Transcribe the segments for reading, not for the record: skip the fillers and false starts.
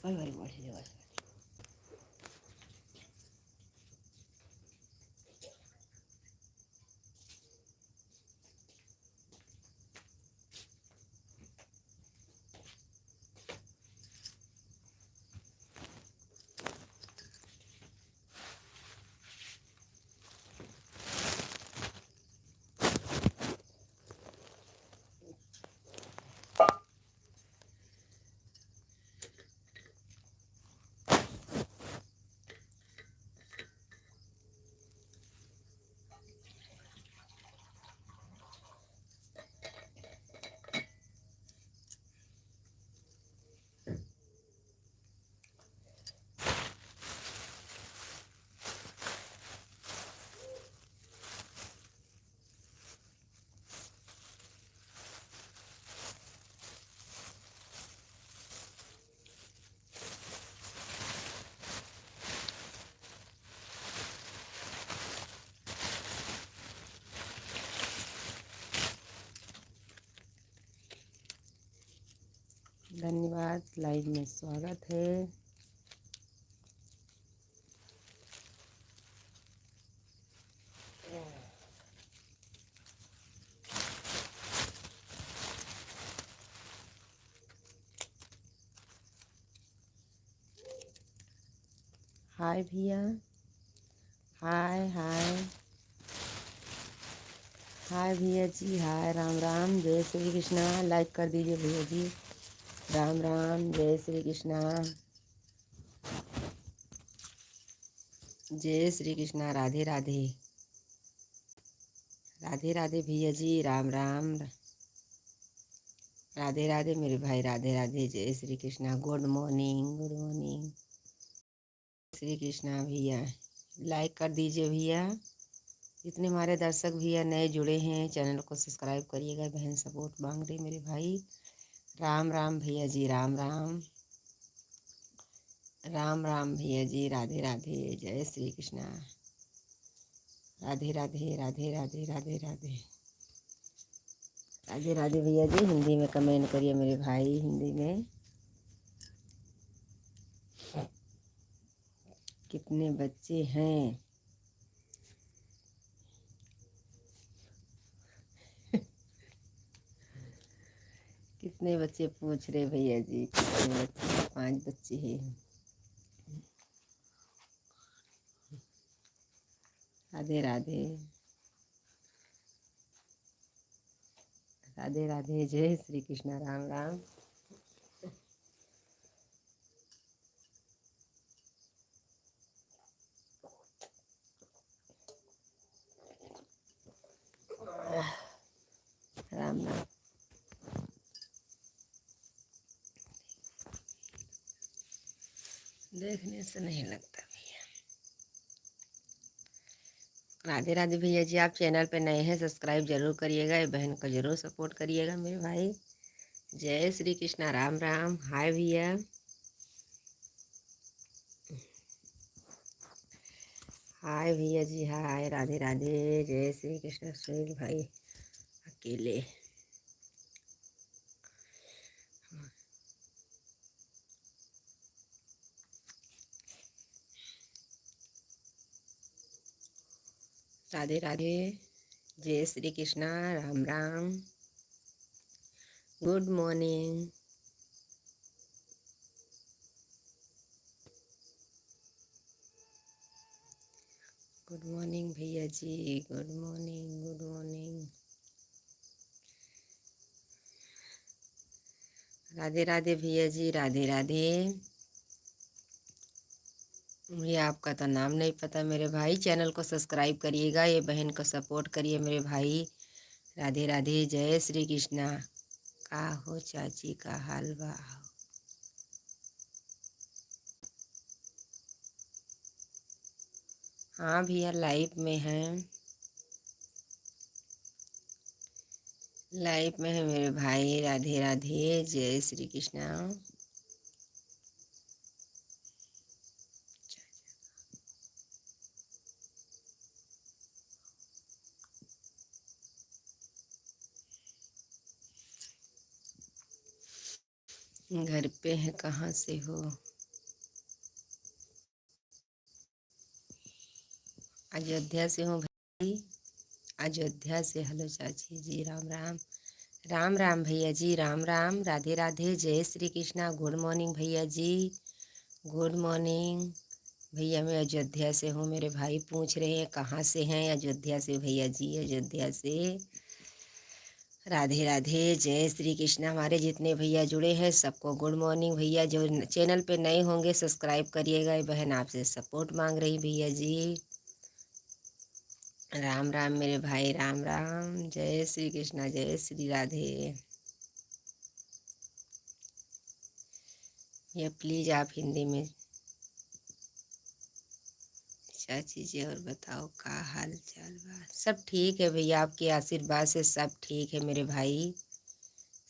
कई बारी बढ़ी जाए। धन्यवाद, लाइव में स्वागत है। हाय भैया, हाय हाय हाय भैया जी, हाय राम राम, जय श्री कृष्णा। लाइक कर दीजिए भैया जी। राम राम, जय श्री कृष्णा, जय श्री कृष्णा, राधे राधे, राधे राधे भैया जी, राम राम, राधे राधे मेरे भाई, राधे राधे, जय Shri Krishna, good morning, good morning, Shri Krishna भैया। लाइक कर दीजिए भैया। जितने हमारे दर्शक भैया नए जुड़े हैं चैनल को सब्सक्राइब करिएगा। बहन सपोर्ट मांग रही मेरे भाई। राम राम भैया जी, राम राम, राम राम भैया जी, राधे राधे, जय श्री कृष्णा, राधे राधे, राधे राधे, राधे राधे, राधे राधे भैया जी। हिंदी में कमेंट करिए मेरे भाई, हिंदी में। कितने बच्चे हैं? कितने बच्चे पूछ रहे भैया जी? कितने बच्चे? 5 बच्चे हैं। राधे राधे, राधे राधे, जय श्री कृष्ण, राम राम। राम राम। देखने से नहीं लगता भैया। राधे राधे भैया जी, आप चैनल पे नए हैं, सब्सक्राइब जरूर करिएगा। ये बहन को जरूर सपोर्ट करिएगा मेरे भाई। जय श्री कृष्णा, राम राम। हाय भैया, हाय भैया जी, हाय, राधे राधे, जय श्री कृष्ण। सुनील भाई अकेले। राधे राधे, जय Shri Krishna, Ram Ram, good morning. Good morning भैया जी, good morning, good morning. Radhe Radhe भैया जी, राधे राधे। मुझे आपका तो नाम नहीं पता मेरे भाई। चैनल को सब्सक्राइब करिएगा, ये बहन को सपोर्ट करिए मेरे भाई। राधे राधे, जय श्री कृष्णा। का हो चाची, का हाल बा? हाँ भैया, लाइव में हैं, लाइव में है मेरे भाई। राधे राधे, जय श्री कृष्णा। घर पे है, कहाँ से हो? अयोध्या से हूँ भाई, अयोध्या से। हेलो चाची जी, राम राम। राम राम भैया जी, राम राम, राधे राधे, जय श्री कृष्णा। गुड मॉर्निंग भैया जी, गुड मॉर्निंग। भैया मैं अयोध्या से हूँ। मेरे भाई पूछ रहे हैं कहाँ से हैं। अयोध्या से भैया जी, अयोध्या से। राधे राधे, जय श्री कृष्ण। हमारे जितने भैया जुड़े हैं सबको गुड मॉर्निंग। भैया जो चैनल पे नए होंगे सब्सक्राइब करिएगा। बहन आपसे सपोर्ट मांग रही भैया जी। राम राम मेरे भाई, राम राम, जय श्री कृष्णा, जय श्री राधे। ये प्लीज आप हिंदी में। चाची जी और बताओ का हाल चाल बा। सब ठीक है भैया, आपके आशीर्वाद से सब ठीक है मेरे भाई,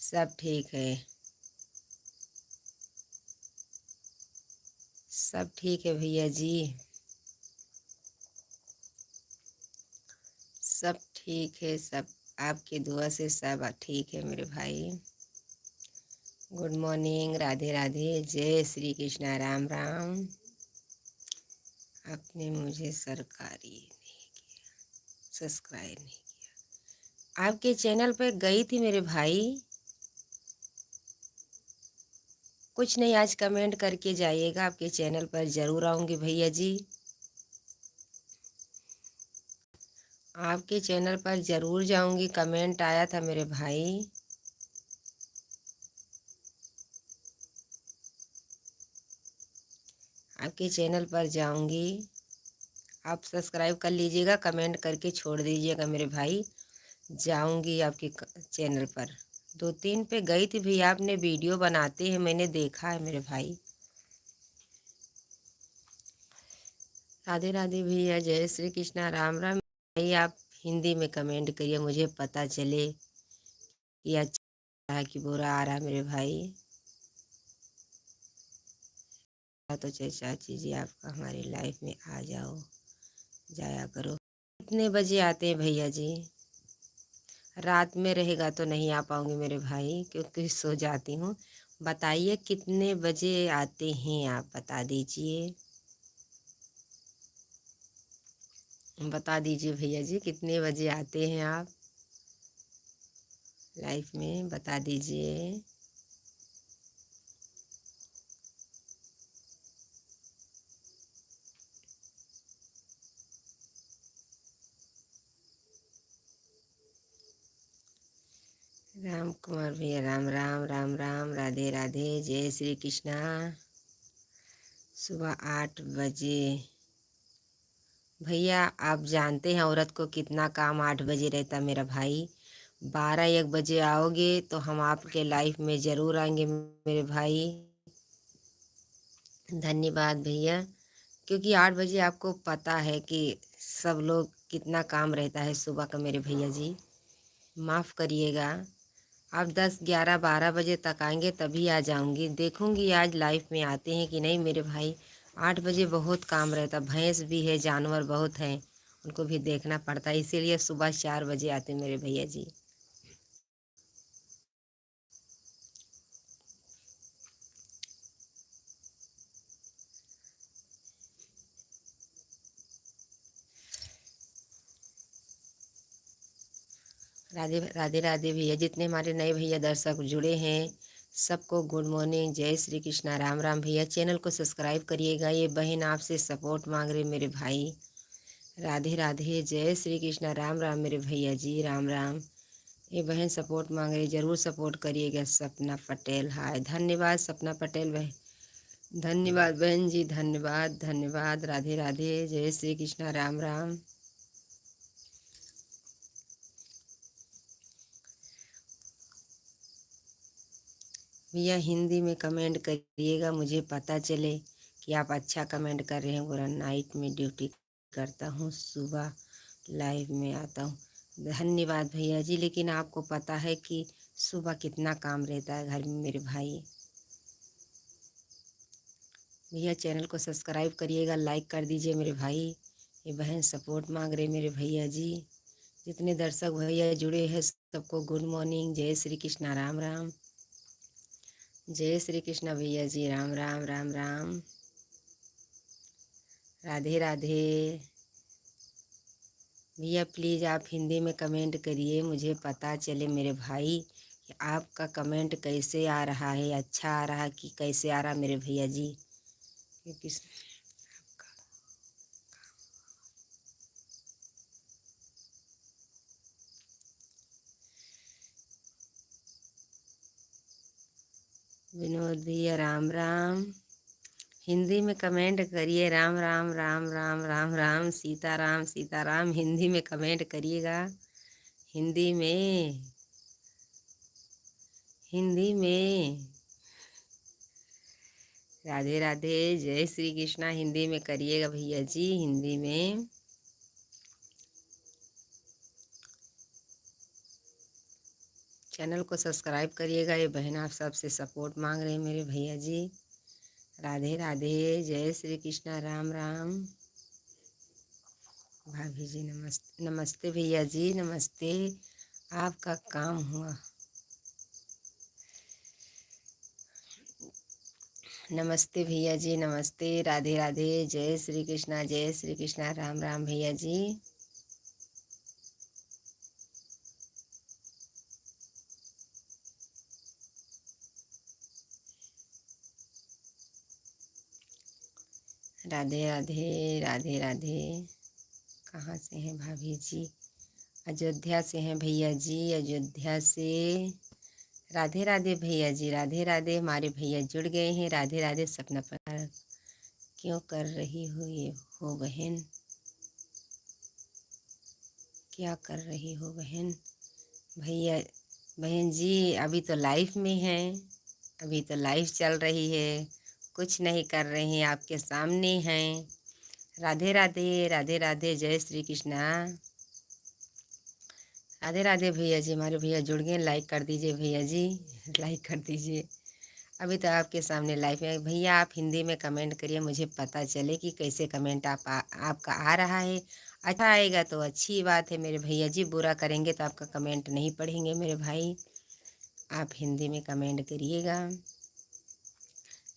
सब ठीक है, सब ठीक है भैया जी, सब ठीक है, सब आपकी दुआ से सब ठीक है मेरे भाई। गुड मॉर्निंग, राधे राधे, जय श्री कृष्णा, राम राम। आपने मुझे सरकारी नहीं किया, सब्सक्राइब नहीं किया। आपके चैनल पे गई थी मेरे भाई, कुछ नहीं, आज कमेंट करके जाइएगा। आपके चैनल पर ज़रूर आऊँगी भैया जी, आपके चैनल पर ज़रूर जाऊँगी। कमेंट आया था मेरे भाई, आपके चैनल पर जाऊँगी। आप सब्सक्राइब कर लीजिएगा, कमेंट करके छोड़ दीजिएगा मेरे भाई। जाऊँगी आपके चैनल पर। 2-3 पे गई थी भैया, आपने वीडियो बनाते हैं मैंने देखा है मेरे भाई। राधे राधे भैया, जय श्री कृष्णा, राम राम। भाई आप हिंदी में कमेंट करिए, मुझे पता चले कि अच्छा है कि बुरा आ रहा है मेरे भाई। तो चाची जी आपका हमारी लाइफ में आ जाओ, जाया करो। कितने बजे आते हैं भैया जी? रात में रहेगा तो नहीं आ पाऊँगी मेरे भाई, क्योंकि सो जाती हूँ। बताइए कितने बजे आते हैं आप, बता दीजिए, बता दीजिए भैया जी, कितने बजे आते हैं आप लाइफ में, बता दीजिए। राम कुमार भैया, राम राम, राम राम, राधे राधे, जय श्री कृष्णा। सुबह 8 बजे भैया, आप जानते हैं औरत को कितना काम 8 बजे रहता मेरा भाई। 12-1 बजे आओगे तो हम आपके लाइफ में ज़रूर आएंगे मेरे भाई। धन्यवाद भैया, क्योंकि 8 बजे आपको पता है कि सब लोग कितना काम रहता है सुबह का मेरे भैया जी। माफ़ करिएगा, आप 10-11-12 बजे तक आएंगे तभी आ जाऊंगी। देखूंगी आज लाइफ में आते हैं कि नहीं मेरे भाई। 8 बजे बहुत काम रहता, भैंस भी है, जानवर बहुत हैं, उनको भी देखना पड़ता है, इसीलिए सुबह 4 बजे आते मेरे भैया जी। राधे राधे राधे भैया, जितने हमारे नए भैया दर्शक जुड़े हैं सबको गुड मॉर्निंग, जय श्री कृष्णा, राम राम। भैया चैनल को सब्सक्राइब करिएगा। ये बहन आपसे सपोर्ट मांग रहे मेरे भाई। राधे राधे, जय श्री कृष्णा, राम राम मेरे भैया जी, राम राम। ये बहन सपोर्ट मांग रही, ज़रूर सपोर्ट करिएगा। सपना पटेल, हाय, धन्यवाद सपना पटेल बहन, धन्यवाद बहन जी, धन्यवाद धन्यवाद। राधे राधे, जय श्री कृष्णा, राम राम। भैया हिंदी में कमेंट करिएगा, मुझे पता चले कि आप अच्छा कमेंट कर रहे हैं। पूरा नाइट में ड्यूटी करता हूँ, सुबह लाइव में आता हूँ। धन्यवाद भैया जी, लेकिन आपको पता है कि सुबह कितना काम रहता है घर में मेरे भाई। भैया चैनल को सब्सक्राइब करिएगा, लाइक कर दीजिए मेरे भाई। ये बहन सपोर्ट मांग रहे मेरे भैया जी। जितने दर्शक भैया जुड़े हैं सबको गुड मॉर्निंग, जय श्री कृष्णा, राम राम, जय श्री कृष्णा भैया जी, राम राम, राम राम, राधे राधे। भैया प्लीज़ आप हिंदी में कमेंट करिए, मुझे पता चले मेरे भाई कि आपका कमेंट कैसे आ रहा है, अच्छा आ रहा कि कैसे आ रहा मेरे भैया जी। क्योंकि विनोद भैया राम राम। हिंदी में कमेंट करिए, राम राम राम राम राम राम, सीताराम सीताराम, हिंदी में कमेंट करिएगा। हिंदी में, हिंदी में। राधे राधे, जय श्री कृष्णा, हिंदी में करिएगा भैया जी, हिंदी में। चैनल को सब्सक्राइब करिएगा। ये बहन आप सबसे सपोर्ट मांग रहे हैं मेरे भैया जी। राधे राधे, जय श्री कृष्णा, राम राम। भाभी जी नमस्ते, नमस्ते भैया जी, नमस्ते। आपका काम हुआ। नमस्ते भैया जी, नमस्ते। राधे राधे, जय श्री कृष्णा, जय श्री कृष्णा, राम राम भैया जी। राधे राधे, राधे राधे। कहाँ से हैं भाभी जी? अयोध्या से हैं भैया जी, अयोध्या से। राधे राधे भैया जी, राधे राधे। हमारे भैया जुड़ गए हैं। राधे राधे। सपना पर क्यों कर रही हो ये हो बहन? क्या कर रही हो बहन? भैया, बहन जी अभी तो लाइफ में हैं, अभी तो लाइफ चल रही है, कुछ नहीं कर रहे हैं, आपके सामने हैं। राधे राधे, राधे राधे, जय श्री कृष्णा। राधे राधे भैया जी। हमारे भैया जुड़ गए, लाइक कर दीजिए भैया जी, लाइक कर दीजिए। अभी तो आपके सामने लाइव है भैया। आप हिंदी में कमेंट करिए, मुझे पता चले कि कैसे कमेंट आपका आ रहा है। अच्छा आएगा तो अच्छी बात है मेरे भैया जी, बुरा करेंगे तो आपका कमेंट नहीं पढ़ेंगे मेरे भाई। आप हिंदी में कमेंट करिएगा।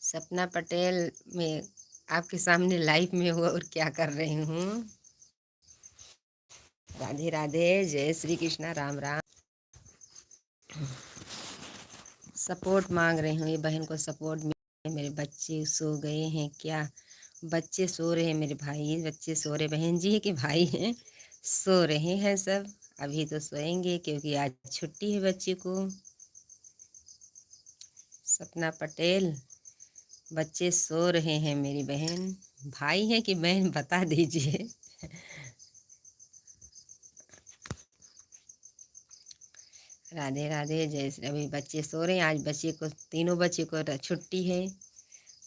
सपना पटेल में आपके सामने लाइव में हुआ और क्या कर रही हूँ। राधे राधे, जय श्री कृष्णा, राम राम। सपोर्ट मांग रही हूँ, ये बहन को सपोर्ट मिले। मेरे बच्चे सो गए हैं क्या? बच्चे सो रहे हैं मेरे भाई, बच्चे सो रहे। बहन जी है कि भाई हैं? सो रहे हैं सब। अभी तो सोएंगे क्योंकि आज छुट्टी है बच्चे को। सपना पटेल, बच्चे सो रहे हैं मेरी बहन। भाई है कि बहन बता दीजिए। राधे राधे, जैसे अभी बच्चे सो रहे हैं। आज बच्चे को, तीनों बच्चे को छुट्टी है।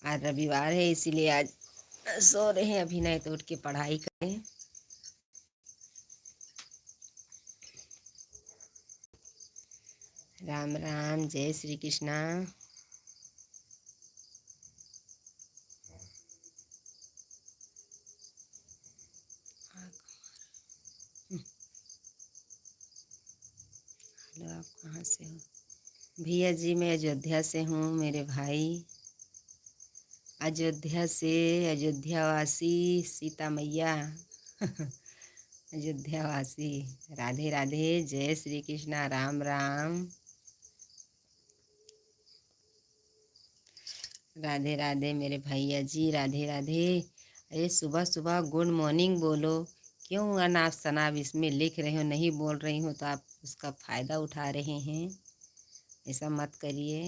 आज रविवार है इसीलिए आज सो रहे हैं। अभी नहीं तो उठ के पढ़ाई करें। राम राम, जय श्री कृष्णा। हेलो, आप कहाँ से हो? भैया जी मैं अयोध्या से हूँ मेरे भाई, अयोध्या से। अयोध्या वासी, सीता मैया। अयोध्या वासी। राधे राधे, जय श्री कृष्णा, राम राम। राधे राधे मेरे भैया जी, राधे राधे। अरे सुबह सुबह गुड मॉर्निंग बोलो। क्यों अनाप शनाप इसमें लिख रहे हो, नहीं बोल रही हो तो आप उसका फ़ायदा उठा रहे हैं। ऐसा मत करिए।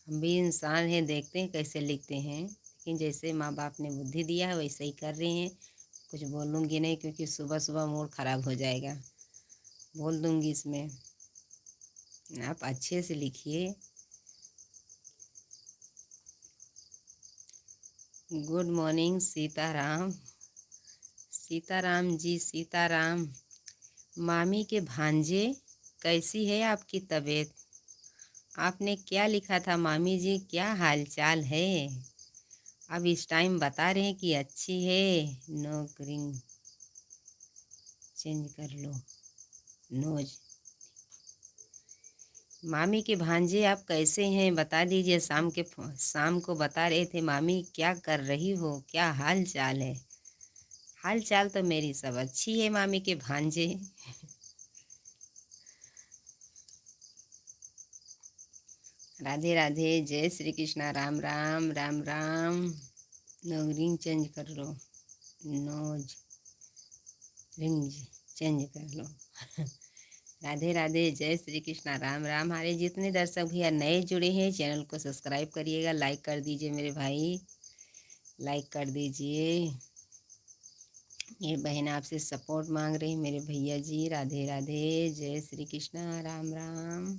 हम भी इंसान हैं, देखते हैं कैसे लिखते हैं, लेकिन जैसे माँ बाप ने बुद्धि दिया है वैसे ही कर रहे हैं। कुछ बोलूँगी नहीं क्योंकि सुबह सुबह मूड ख़राब हो जाएगा। बोल दूँगी इसमें। आप अच्छे से लिखिए। Good morning Sitaram. सीताराम जी, सीताराम। मामी के भांजे, कैसी है आपकी तबीयत? आपने क्या लिखा था मामी जी, क्या हाल चाल है? अब इस टाइम बता रहे हैं कि अच्छी है। नौकरी चेंज कर लो। नोज। मामी के भांजे आप कैसे हैं बता दीजिए। शाम को बता रहे थे मामी क्या कर रही हो, क्या हाल चाल है? हाल चाल तो मेरी सब अच्छी है मामी के भांजे। राधे राधे, जय श्री कृष्णा, राम राम राम राम। रिंग चेंज कर लो, नोज रिंग चेंज कर लो। राधे राधे, जय श्री कृष्णा, राम राम। हमारे जितने दर्शक भैया नए जुड़े हैं चैनल को सब्सक्राइब करिएगा, लाइक कर दीजिए मेरे भाई, लाइक कर दीजिए। ये बहन आपसे सपोर्ट मांग रही मेरे भैया जी। राधे राधे, जय श्री कृष्णा, राम राम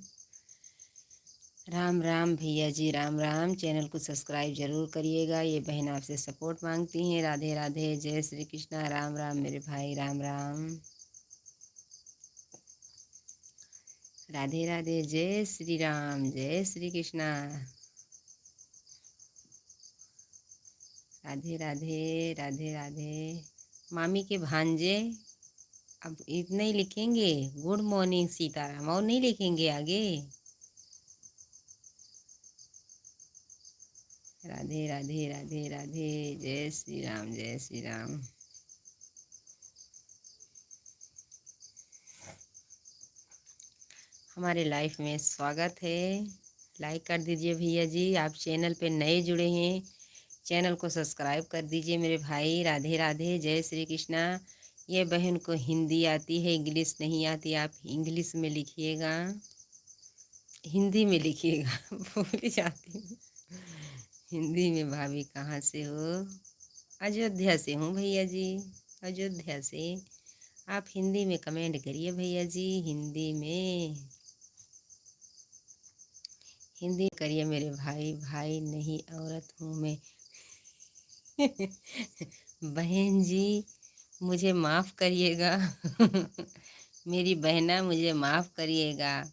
राम राम। भैया जी राम राम। चैनल को सब्सक्राइब जरूर करिएगा, ये बहन आपसे सपोर्ट मांगती हैं। राधे राधे, जय श्री कृष्णा, राम राम मेरे भाई, राम राम। राधे राधे, जय श्री राम, जय श्री कृष्णा। राधे राधे, राधे राधे। मामी के भांजे अब इतना ही लिखेंगे, गुड मॉर्निंग सीताराम, और नहीं लिखेंगे आगे। राधे राधे, राधे राधे, जय श्री राम, जय श्री राम। हमारे लाइफ में स्वागत है। लाइक कर दीजिए भैया जी, आप चैनल पे नए जुड़े हैं, चैनल को सब्सक्राइब कर दीजिए मेरे भाई। राधे राधे, जय श्री कृष्णा। ये बहन को हिंदी आती है, इंग्लिश नहीं आती, आप इंग्लिश में लिखिएगा, हिंदी में लिखिएगा। भूल जाती हूँ हिंदी में। भाभी कहाँ से हो? अयोध्या से हूँ भैया जी, अयोध्या से। आप हिंदी में कमेंट करिए भैया जी, हिंदी में, हिंदी करिए मेरे भाई। भाई नहीं औरत हूँ मैं। बहन जी मुझे माफ़ करिएगा। मेरी बहना मुझे माफ़ करिएगा।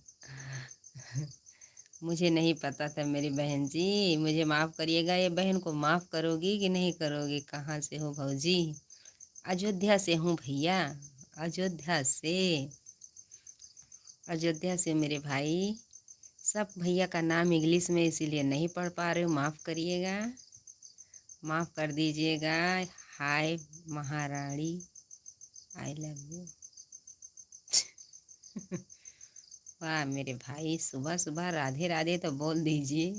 मुझे नहीं पता था मेरी बहन जी, मुझे माफ़ करिएगा। ये बहन को माफ़ करोगी कि नहीं करोगी? कहाँ से हो भौजी? अयोध्या से हूँ भैया, अयोध्या से, अयोध्या से मेरे भाई। सब भैया का नाम इंग्लिश में इसीलिए नहीं पढ़ पा रहे हो, माफ़ करिएगा, माफ़ कर दीजिएगा। हाय महारानी, आई लव यू। वाह मेरे भाई, सुबह सुबह राधे राधे तो बोल दीजिए।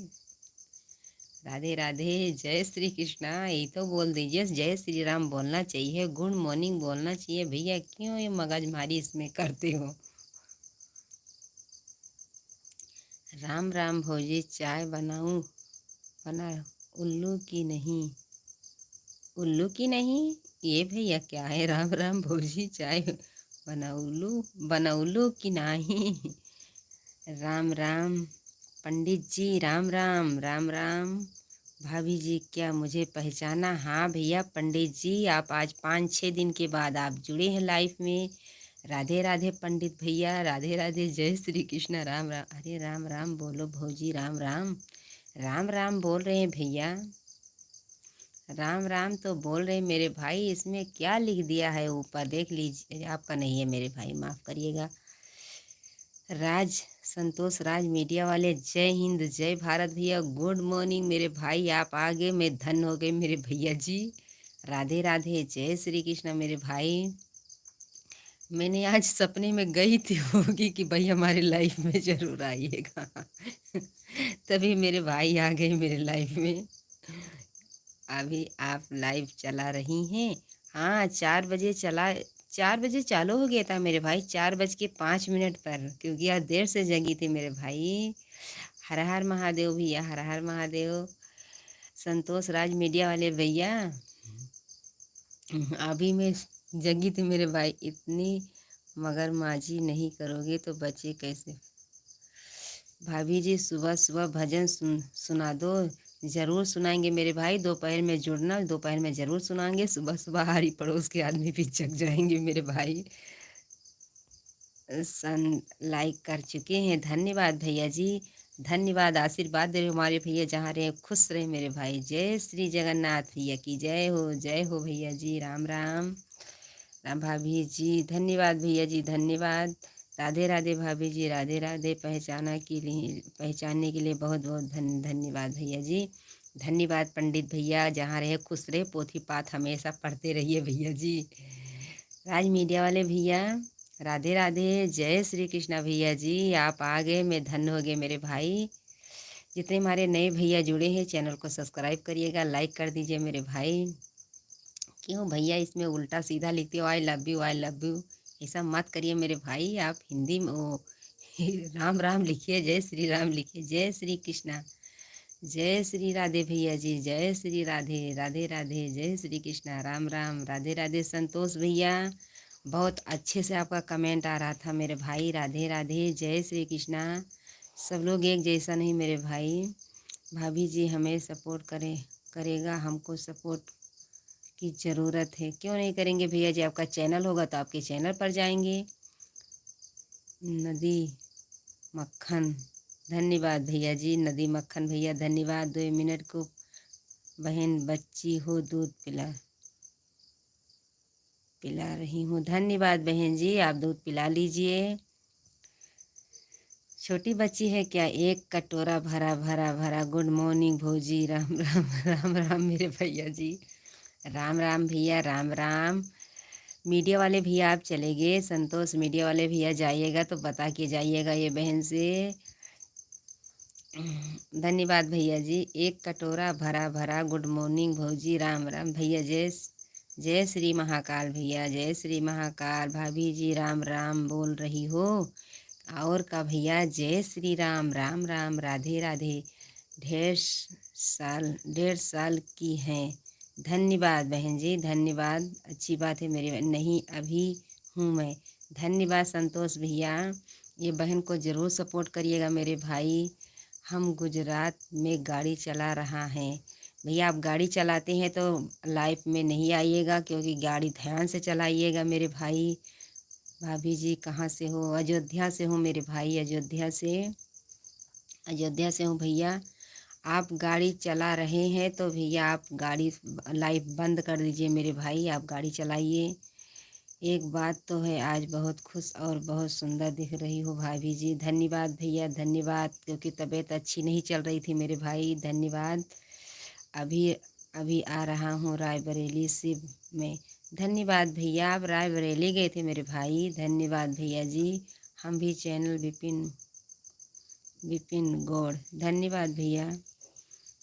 राधे राधे, जय श्री कृष्णा यही तो बोल दीजिए। जय श्री राम बोलना चाहिए, गुड मॉर्निंग बोलना चाहिए भैया, क्यों ये मगजमारी इसमें करते हो? राम राम भौजी, चाय बनाऊं? बना। उल्लू की नहीं, उल्लू की नहीं। ये भैया क्या है? राम राम भौजी, चाय बनाउलू, बनौलू की नहीं। राम राम पंडित जी, राम राम राम राम। भाभी जी क्या मुझे पहचाना? हाँ भैया पंडित जी, आप आज 5-6 दिन के बाद आप जुड़े हैं लाइफ में। राधे राधे पंडित भैया, राधे राधे, जय श्री कृष्ण, राम राम। अरे राम राम बोलो भौजी, राम राम, राम राम बोल रहे हैं भैया, राम राम तो बोल रहे मेरे भाई। इसमें क्या लिख दिया है ऊपर देख लीजिए, आपका नहीं है मेरे भाई, माफ़ करिएगा। राज संतोष राज मीडिया वाले, जय हिंद जय भारत भैया, गुड मॉर्निंग मेरे भाई, आप आ गए, मैं धन हो गए मेरे भैया जी। राधे राधे, जय श्री कृष्ण मेरे भाई। मैंने आज सपने में गई थी होगी कि भाई हमारे लाइफ में ज़रूर आइएगा। तभी मेरे भाई आ गए मेरे लाइफ में। अभी आप लाइव चला रही हैं? हाँ 4 बजे चला, 4 बजे चालू हो गया था मेरे भाई, 4:05 पर, क्योंकि आज देर से जगी थी मेरे भाई। हर हर महादेव भैया, हर हर महादेव। संतोष राज मीडिया वाले भैया, अभी मैं जगी थी मेरे भाई। इतनी मगरमाजी नहीं करोगे तो बचे कैसे? भाभी जी सुबह सुबह भजन सुना दो। ज़रूर सुनाएंगे मेरे भाई, दोपहर में जुड़ना, दोपहर में ज़रूर सुनाएंगे। सुबह सुबह हरी पड़ोस के आदमी भी जग जाएंगे मेरे भाई। सन लाइक कर चुके हैं, धन्यवाद भैया जी, धन्यवाद। आशीर्वाद दे रहे हमारे भैया, जहाँ रहे खुश रहे मेरे भाई। जय श्री जगन्नाथ भैया की जय हो, जय हो भैया जी, राम राम। राम भाभी जी धन्यवाद, भैया जी धन्यवाद। राधे राधे भाभी जी, राधे राधे। पहचानने के लिए बहुत बहुत धन्यवाद भैया जी। धन्यवाद पंडित भैया, जहाँ रहे खुश रहे, पोथी पाठ हमेशा पढ़ते रहिए भैया जी। राज मीडिया वाले भैया राधे राधे, जय श्री कृष्णा भैया जी, आप आ गए, मैं धन्य हो गए मेरे भाई। जितने हमारे नए भैया जुड़े हैं चैनल को सब्सक्राइब करिएगा, लाइक कर दीजिए मेरे भाई। क्यों भैया इसमें उल्टा सीधा लिखते हो, I love you I love you, ऐसा मत करिए मेरे भाई। आप हिंदी में राम राम लिखिए, जय श्री राम लिखिए, जय श्री कृष्णा, जय श्री राधे भैया जी, जय श्री राधे, राधे राधे, जय श्री कृष्णा, राम राम, राधे राधे। संतोष भैया बहुत अच्छे से आपका कमेंट आ रहा था मेरे भाई, राधे राधे, जय श्री कृष्णा। सब लोग एक जैसा नहीं मेरे भाई। भाभी जी हमें सपोर्ट करेगा, हमको सपोर्ट की ज़रूरत है। क्यों नहीं करेंगे भैया जी, आपका चैनल होगा तो आपके चैनल पर जाएंगे। नदी मक्खन, धन्यवाद भैया जी, नदी मक्खन भैया धन्यवाद। 2 मिनट को बहन बच्ची हो दूध पिला रही हूँ, धन्यवाद बहन जी, आप दूध पिला लीजिए। छोटी बच्ची है क्या, एक कटोरा भरा भरा भरा। गुड मॉर्निंग भौजी, राम राम राम राम मेरे भैया जी, राम राम भैया, राम राम। मीडिया वाले भैया आप चले गए, संतोष मीडिया वाले भैया जाइएगा तो बता के जाइएगा ये बहन से। धन्यवाद भैया जी, एक कटोरा भरा भरा। गुड मॉर्निंग भौजी, राम राम भैया, जय जय श्री महाकाल भैया, जय श्री महाकाल। भाभी जी राम राम बोल रही हो और का भैया, जय श्री राम, राम राम, राधे राधे। डेढ़ साल की हैं, धन्यवाद बहन जी, धन्यवाद, अच्छी बात है मेरी नहीं अभी हूँ मैं। धन्यवाद संतोष भैया, ये बहन को ज़रूर सपोर्ट करिएगा मेरे भाई। हम गुजरात में गाड़ी चला रहा हैं भैया, आप गाड़ी चलाते हैं तो लाइफ में नहीं आइएगा, क्योंकि गाड़ी ध्यान से चलाइएगा मेरे भाई। भाभी जी कहाँ से हो, अयोध्या से हूँ मेरे भाई, अयोध्या से हूँ भैया। आप गाड़ी चला रहे हैं तो भैया आप गाड़ी लाइफ बंद कर दीजिए मेरे भाई, आप गाड़ी चलाइए। एक बात तो है, आज बहुत खुश और बहुत सुंदर दिख रही हो भाभी जी, धन्यवाद भैया धन्यवाद, क्योंकि तबीयत अच्छी नहीं चल रही थी मेरे भाई, धन्यवाद। अभी अभी आ रहा हूँ रायबरेली से में, धन्यवाद भैया, आप रायबरेली गए थे मेरे भाई, धन्यवाद भैया जी। हम भी चैनल विपिन विपिन गौड़, धन्यवाद भैया,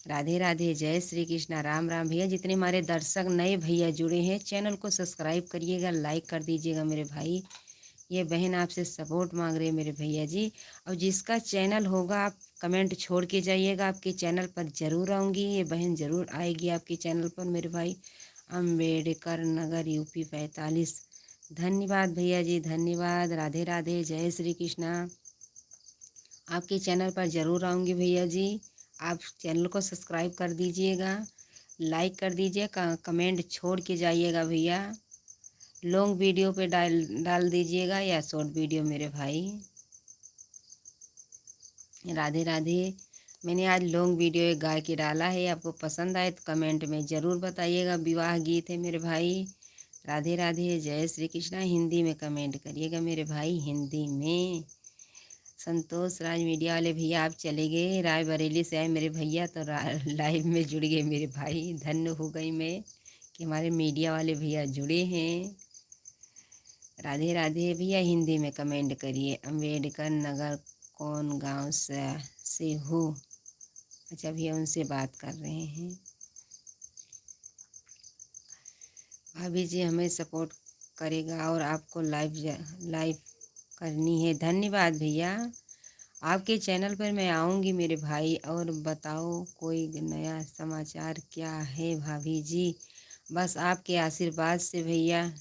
राधे राधे, जय श्री कृष्णा, राम राम भैया। जितने हमारे दर्शक नए भैया जुड़े हैं चैनल को सब्सक्राइब करिएगा, लाइक कर दीजिएगा मेरे भाई। ये बहन आपसे सपोर्ट मांग रहे हैं मेरे भैया जी, और जिसका चैनल होगा आप कमेंट छोड़ के जाइएगा, आपके चैनल पर ज़रूर आऊँगी, ये बहन ज़रूर आएगी आपके चैनल पर मेरे भाई। अम्बेडकर नगर यूपी 45, धन्यवाद भैया जी, धन्यवाद, राधे राधे, जय श्री कृष्णा। आपके चैनल पर ज़रूर आऊँगी भैया जी, आप चैनल को सब्सक्राइब कर दीजिएगा, लाइक कर दीजिए, कमेंट छोड़ के जाइएगा भैया। लॉन्ग वीडियो पे डाल दीजिएगा या शॉर्ट वीडियो मेरे भाई, राधे राधे। मैंने आज लॉन्ग वीडियो एक गाय के डाला है, आपको पसंद आए तो कमेंट में ज़रूर बताइएगा, विवाह गीत है मेरे भाई, राधे राधे, जय श्री कृष्णा। हिंदी में कमेंट करिएगा मेरे भाई, हिंदी में। संतोष राज मीडिया वाले भैया आप चले गए, रायबरेली से आए मेरे भैया तो लाइव में जुड़ गए मेरे भाई, धन्य हो गई मैं कि हमारे मीडिया वाले भैया जुड़े हैं, राधे राधे भैया। हिंदी में कमेंट करिए, अम्बेडकर नगर कौन गांव से हो, अच्छा भैया उनसे बात कर रहे हैं। भाभी जी हमें सपोर्ट करेगा और आपको लाइव करनी है, धन्यवाद भैया। आपके चैनल पर मैं आऊँगी मेरे भाई, और बताओ कोई नया समाचार क्या है भाभी जी। बस आपके आशीर्वाद से भैया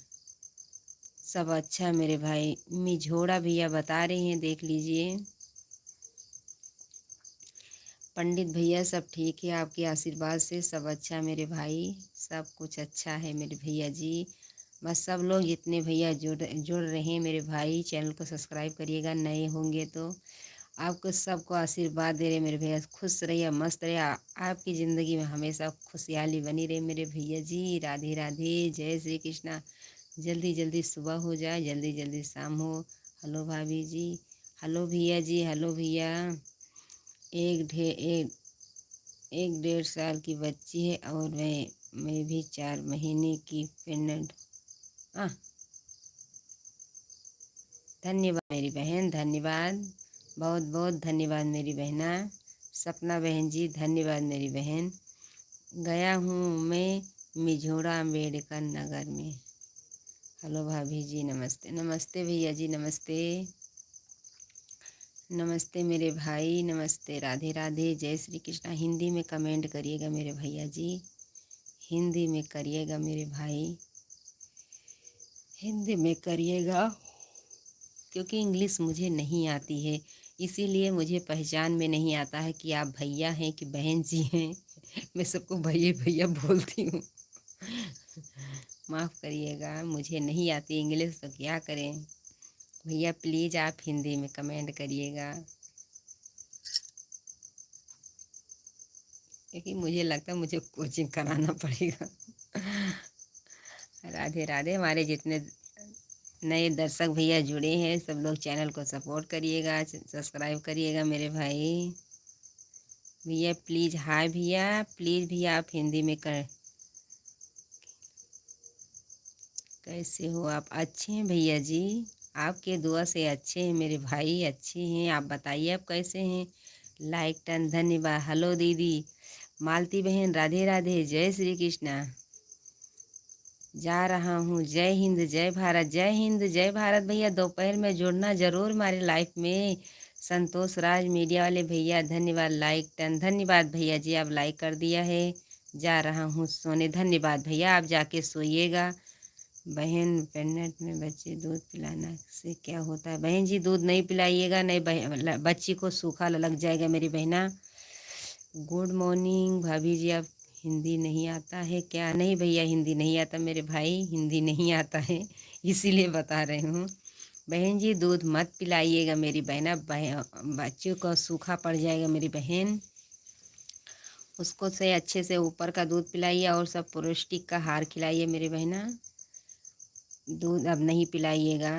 सब अच्छा है मेरे भाई। मिझोड़ा भैया बता रही हैं, देख लीजिए। पंडित भैया सब ठीक है, आपके आशीर्वाद से सब अच्छा है मेरे भाई, सब कुछ अच्छा है मेरे भैया जी। बस सब लोग जितने भैया जुड़ रहे हैं मेरे भाई, चैनल को सब्सक्राइब करिएगा, नए होंगे तो। आपको सबको आशीर्वाद दे रहे मेरे भैया, खुश रहिए, मस्त रहिए, आपकी ज़िंदगी में हमेशा खुशहाली बनी रहे मेरे भैया जी, राधे राधे, जय श्री कृष्णा। जल्दी जल्दी सुबह हो जाए, जल्दी जल्दी शाम हो। हेलो भाभी जी, हेलो भैया जी, हेलो भैया। एक ढेर एक एक 1.5 साल की बच्ची है और मैं भी 4 महीने की प्रेग्नेंट। हाँ, धन्यवाद मेरी बहन, धन्यवाद, बहुत बहुत धन्यवाद मेरी बहना। सपना बहन जी धन्यवाद मेरी बहन। गया हूँ मैं मिझोड़ा अम्बेडकर नगर में। हेलो भाभी जी, नमस्ते। नमस्ते भैया जी, नमस्ते। नमस्ते मेरे भाई, नमस्ते, राधे राधे, जय श्री कृष्णा। हिंदी में कमेंट करिएगा मेरे भैया जी, हिंदी में करिएगा मेरे भाई, हिंदी में करिएगा, क्योंकि इंग्लिश मुझे नहीं आती है, इसीलिए मुझे पहचान में नहीं आता है कि आप भैया हैं कि बहन जी हैं। मैं सबको भैया भैया बोलती हूँ। माफ़ करिएगा, मुझे नहीं आती इंग्लिश तो क्या करें। भैया प्लीज़ आप हिंदी में कमेंट करिएगा, क्योंकि मुझे लगता है मुझे कोचिंग कराना पड़ेगा। राधे राधे। हमारे जितने नए दर्शक भैया जुड़े हैं सब लोग चैनल को सपोर्ट करिएगा, सब्सक्राइब करिएगा मेरे भाई। भैया प्लीज़, हाय भैया, प्लीज़ भैया आप हिंदी में कर। कैसे हो आप? अच्छे हैं भैया जी, आपके दुआ से अच्छे हैं मेरे भाई, अच्छे हैं। आप बताइए आप कैसे हैं? लाइक टन धन्यवाद। हेलो दीदी मालती बहन, राधे राधे, जय श्री कृष्णा। जा रहा हूँ, जय हिंद जय भारत, जय हिंद जय भारत। भैया दोपहर में जुड़ना जरूर हमारे लाइफ में। संतोष राज मीडिया वाले भैया धन्यवाद, लाइक टन धन्यवाद भैया जी, आप लाइक कर दिया है। जा रहा हूँ सोने, धन्यवाद भैया, आप जाके सोइएगा। बहन प्रेगनेंट में बच्चे दूध पिलाना से क्या होता है? बहन जी दूध नहीं पिलाइएगा, नहीं बच्ची को सूखा लग जाएगा मेरी बहना। गुड मॉर्निंग भाभी जी, आप हिंदी नहीं आता है क्या? नहीं भैया हिंदी नहीं आता मेरे भाई, हिंदी नहीं आता है, इसीलिए बता रही हूँ। बहन जी दूध मत पिलाइएगा मेरी बहना, बच्चों को सूखा पड़ जाएगा मेरी बहन। उसको से अच्छे से ऊपर का दूध पिलाइए और सब पौष्टिक का आहार खिलाइए मेरी बहना। दूध अब नहीं पिलाइएगा।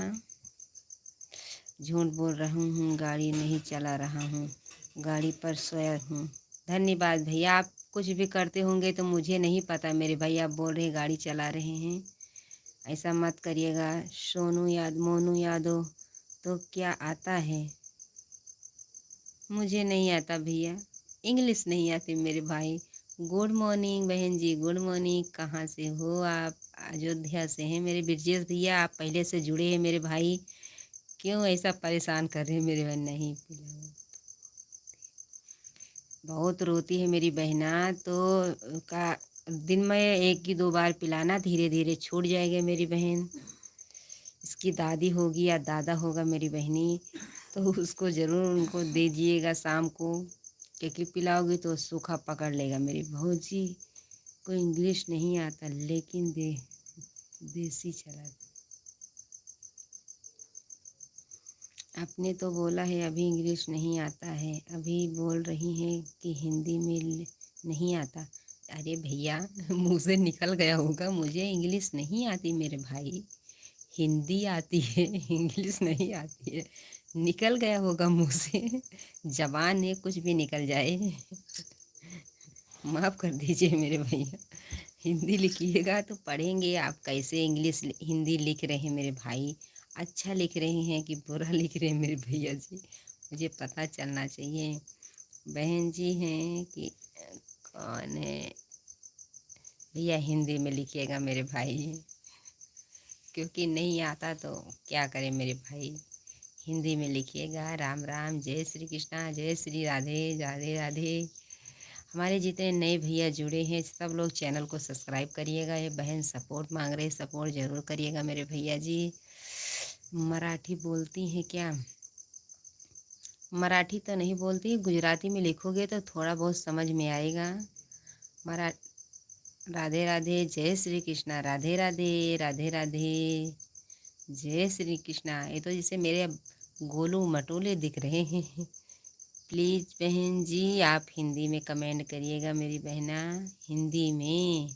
झूठ बोल रहा हूँ, गाड़ी नहीं चला रहा हूँ, गाड़ी पर सोया हूँ। धन्यवाद भैया, आप कुछ भी करते होंगे तो मुझे नहीं पता मेरे भाई, आप बोल रहे गाड़ी चला रहे हैं, ऐसा मत करिएगा। मोनू यादव तो क्या आता है? मुझे नहीं आता भैया, इंग्लिश नहीं आती मेरे भाई। गुड मॉर्निंग बहन जी, गुड मॉर्निंग। कहाँ से हो आप? अयोध्या से हैं मेरे ब्रजेश भैया, आप पहले से जुड़े हैं मेरे भाई, क्यों ऐसा परेशान कर रहे हैं मेरे बहन? नहीं पिलाओ, बहुत रोती है मेरी बहना, तो का दिन में 1 की 2 बार पिलाना, धीरे धीरे छूट जाएगा मेरी बहन। इसकी दादी होगी या दादा होगा मेरी बहनी, तो उसको ज़रूर उनको दीजिएगा शाम को, क्योंकि पिलाओगी तो सूखा पकड़ लेगा मेरी बहू जी। को इंग्लिश नहीं आता लेकिन देसी चला। आपने तो बोला है अभी इंग्लिश नहीं आता है, अभी बोल रही हैं कि हिंदी में नहीं आता। अरे भैया मुंह से निकल गया होगा, मुझे इंग्लिश नहीं आती मेरे भाई, हिंदी आती है, इंग्लिश नहीं आती है। निकल गया होगा मुंह से, जबान है कुछ भी निकल जाए। माफ़ कर दीजिए मेरे भैया। हिंदी लिखिएगा तो पढ़ेंगे, आप कैसे इंग्लिश हिंदी लिख रहे हैं मेरे भाई? अच्छा लिख रहे हैं कि बुरा लिख रहे हैं मेरे भैया जी? मुझे पता चलना चाहिए। बहन जी हैं कि कौन है? भैया हिंदी में लिखिएगा मेरे भाई, क्योंकि नहीं आता तो क्या करें मेरे भाई, हिंदी में लिखिएगा। राम राम, जय श्री कृष्णा, जय श्री राधे, राधे राधे। हमारे जितने नए भैया जुड़े हैं सब लोग चैनल को सब्सक्राइब करिएगा। ये बहन सपोर्ट मांग रहे, सपोर्ट ज़रूर करिएगा मेरे भैया जी। मराठी बोलती हैं क्या? मराठी तो नहीं बोलती, गुजराती में लिखोगे तो थोड़ा बहुत समझ में आएगा। मरा राधे राधे, जय श्री कृष्णा, राधे राधे, राधे राधे, जय श्री कृष्णा। ये तो जैसे मेरे गोलू मटोले दिख रहे हैं। प्लीज़ बहन जी आप हिंदी में कमेंट करिएगा मेरी बहना, हिंदी में,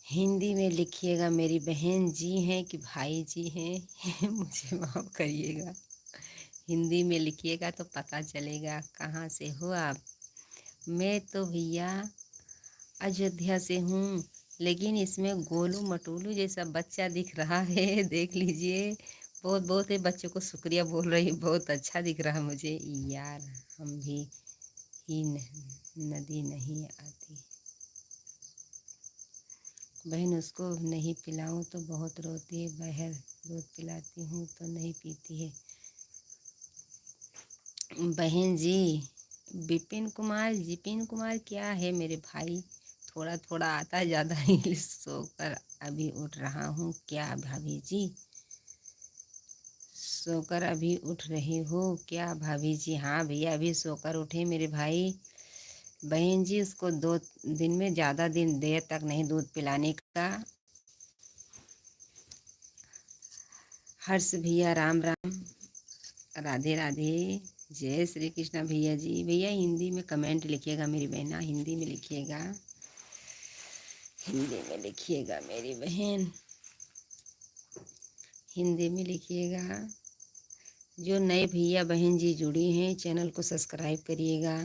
हिंदी में लिखिएगा मेरी बहन जी हैं कि भाई जी हैं। मुझे माफ़ करिएगा, हिंदी में लिखिएगा तो पता चलेगा कहाँ से हो आप। मैं तो भैया अयोध्या से हूँ, लेकिन इसमें गोलू मटोलू जैसा बच्चा दिख रहा है। देख लीजिए, बहुत बहुत है बच्चों को शुक्रिया बोल रही, बहुत अच्छा दिख रहा है मुझे। यार हम भी ही नदी नहीं आती, बहन उसको नहीं पिलाऊं तो बहुत रोती है, बहर दूध पिलाती हूँ तो नहीं पीती है। बहन जी, जिपिन कुमार क्या है मेरे भाई, थोड़ा थोड़ा आता है, ज़्यादा इंग्लिश। सोकर अभी उठ रहा हूँ क्या भाभी जी? सोकर अभी उठ रही हो क्या भाभी जी? हाँ भैया अभी सोकर उठे मेरे भाई। बहन जी उसको 2 दिन में, ज़्यादा दिन देर तक नहीं दूध पिलाने का। हर्ष भैया राम राम, राधे राधे, जय श्री कृष्णा भैया जी। भैया हिंदी में कमेंट लिखिएगा मेरी बहना, हिंदी में लिखिएगा, हिंदी में लिखिएगा मेरी बहन, हिंदी में लिखिएगा। जो नए भैया बहन जी जुड़ी हैं चैनल को सब्सक्राइब करिएगा।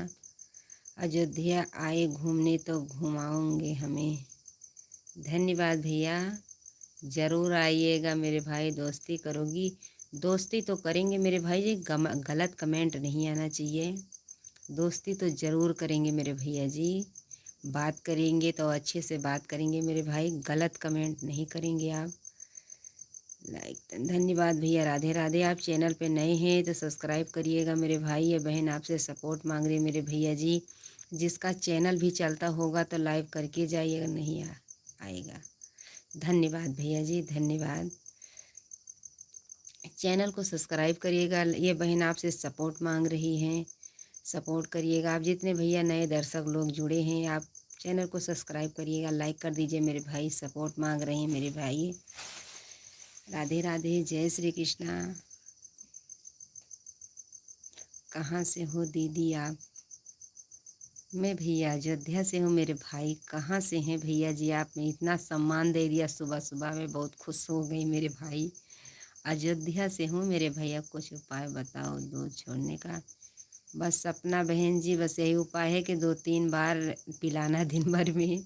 अयोध्या आए घूमने तो घुमाओगे हमें। धन्यवाद भैया, ज़रूर आइएगा मेरे भाई, दोस्ती करोगी? दोस्ती तो करेंगे मेरे भाई जी, गलत कमेंट नहीं आना चाहिए। दोस्ती तो ज़रूर करेंगे मेरे भैया जी, बात करेंगे तो अच्छे से बात करेंगे मेरे भाई, गलत कमेंट नहीं करेंगे आप। लाइक धन्यवाद भैया, राधे राधे। आप चैनल पे नए हैं तो सब्सक्राइब करिएगा मेरे भाई। ये बहन आपसे सपोर्ट मांग रही है मेरे भैया जी, जिसका चैनल भी चलता होगा तो लाइव करके जाइएगा, नहीं आएगा। धन्यवाद भैया जी, धन्यवाद। चैनल को सब्सक्राइब करिएगा, ये बहन आपसे सपोर्ट मांग रही हैं, सपोर्ट करिएगा। आप जितने भैया नए दर्शक लोग जुड़े हैं आप चैनल को सब्सक्राइब करिएगा, लाइक कर दीजिए मेरे भाई, सपोर्ट मांग रहे हैं मेरे भाई। राधे राधे, जय श्री कृष्णा। कहाँ से हो दीदी आप? मैं भैया अयोध्या से हूँ मेरे भाई। कहाँ से हैं भैया जी? आपने इतना सम्मान दे दिया सुबह सुबह, में बहुत खुश हो गई मेरे भाई। अयोध्या से हूँ मेरे भैया, कुछ उपाय बताओ दूध छोड़ने का। बस सपना बहन जी, बस यही उपाय है कि 2-3 बार पिलाना दिन भर में।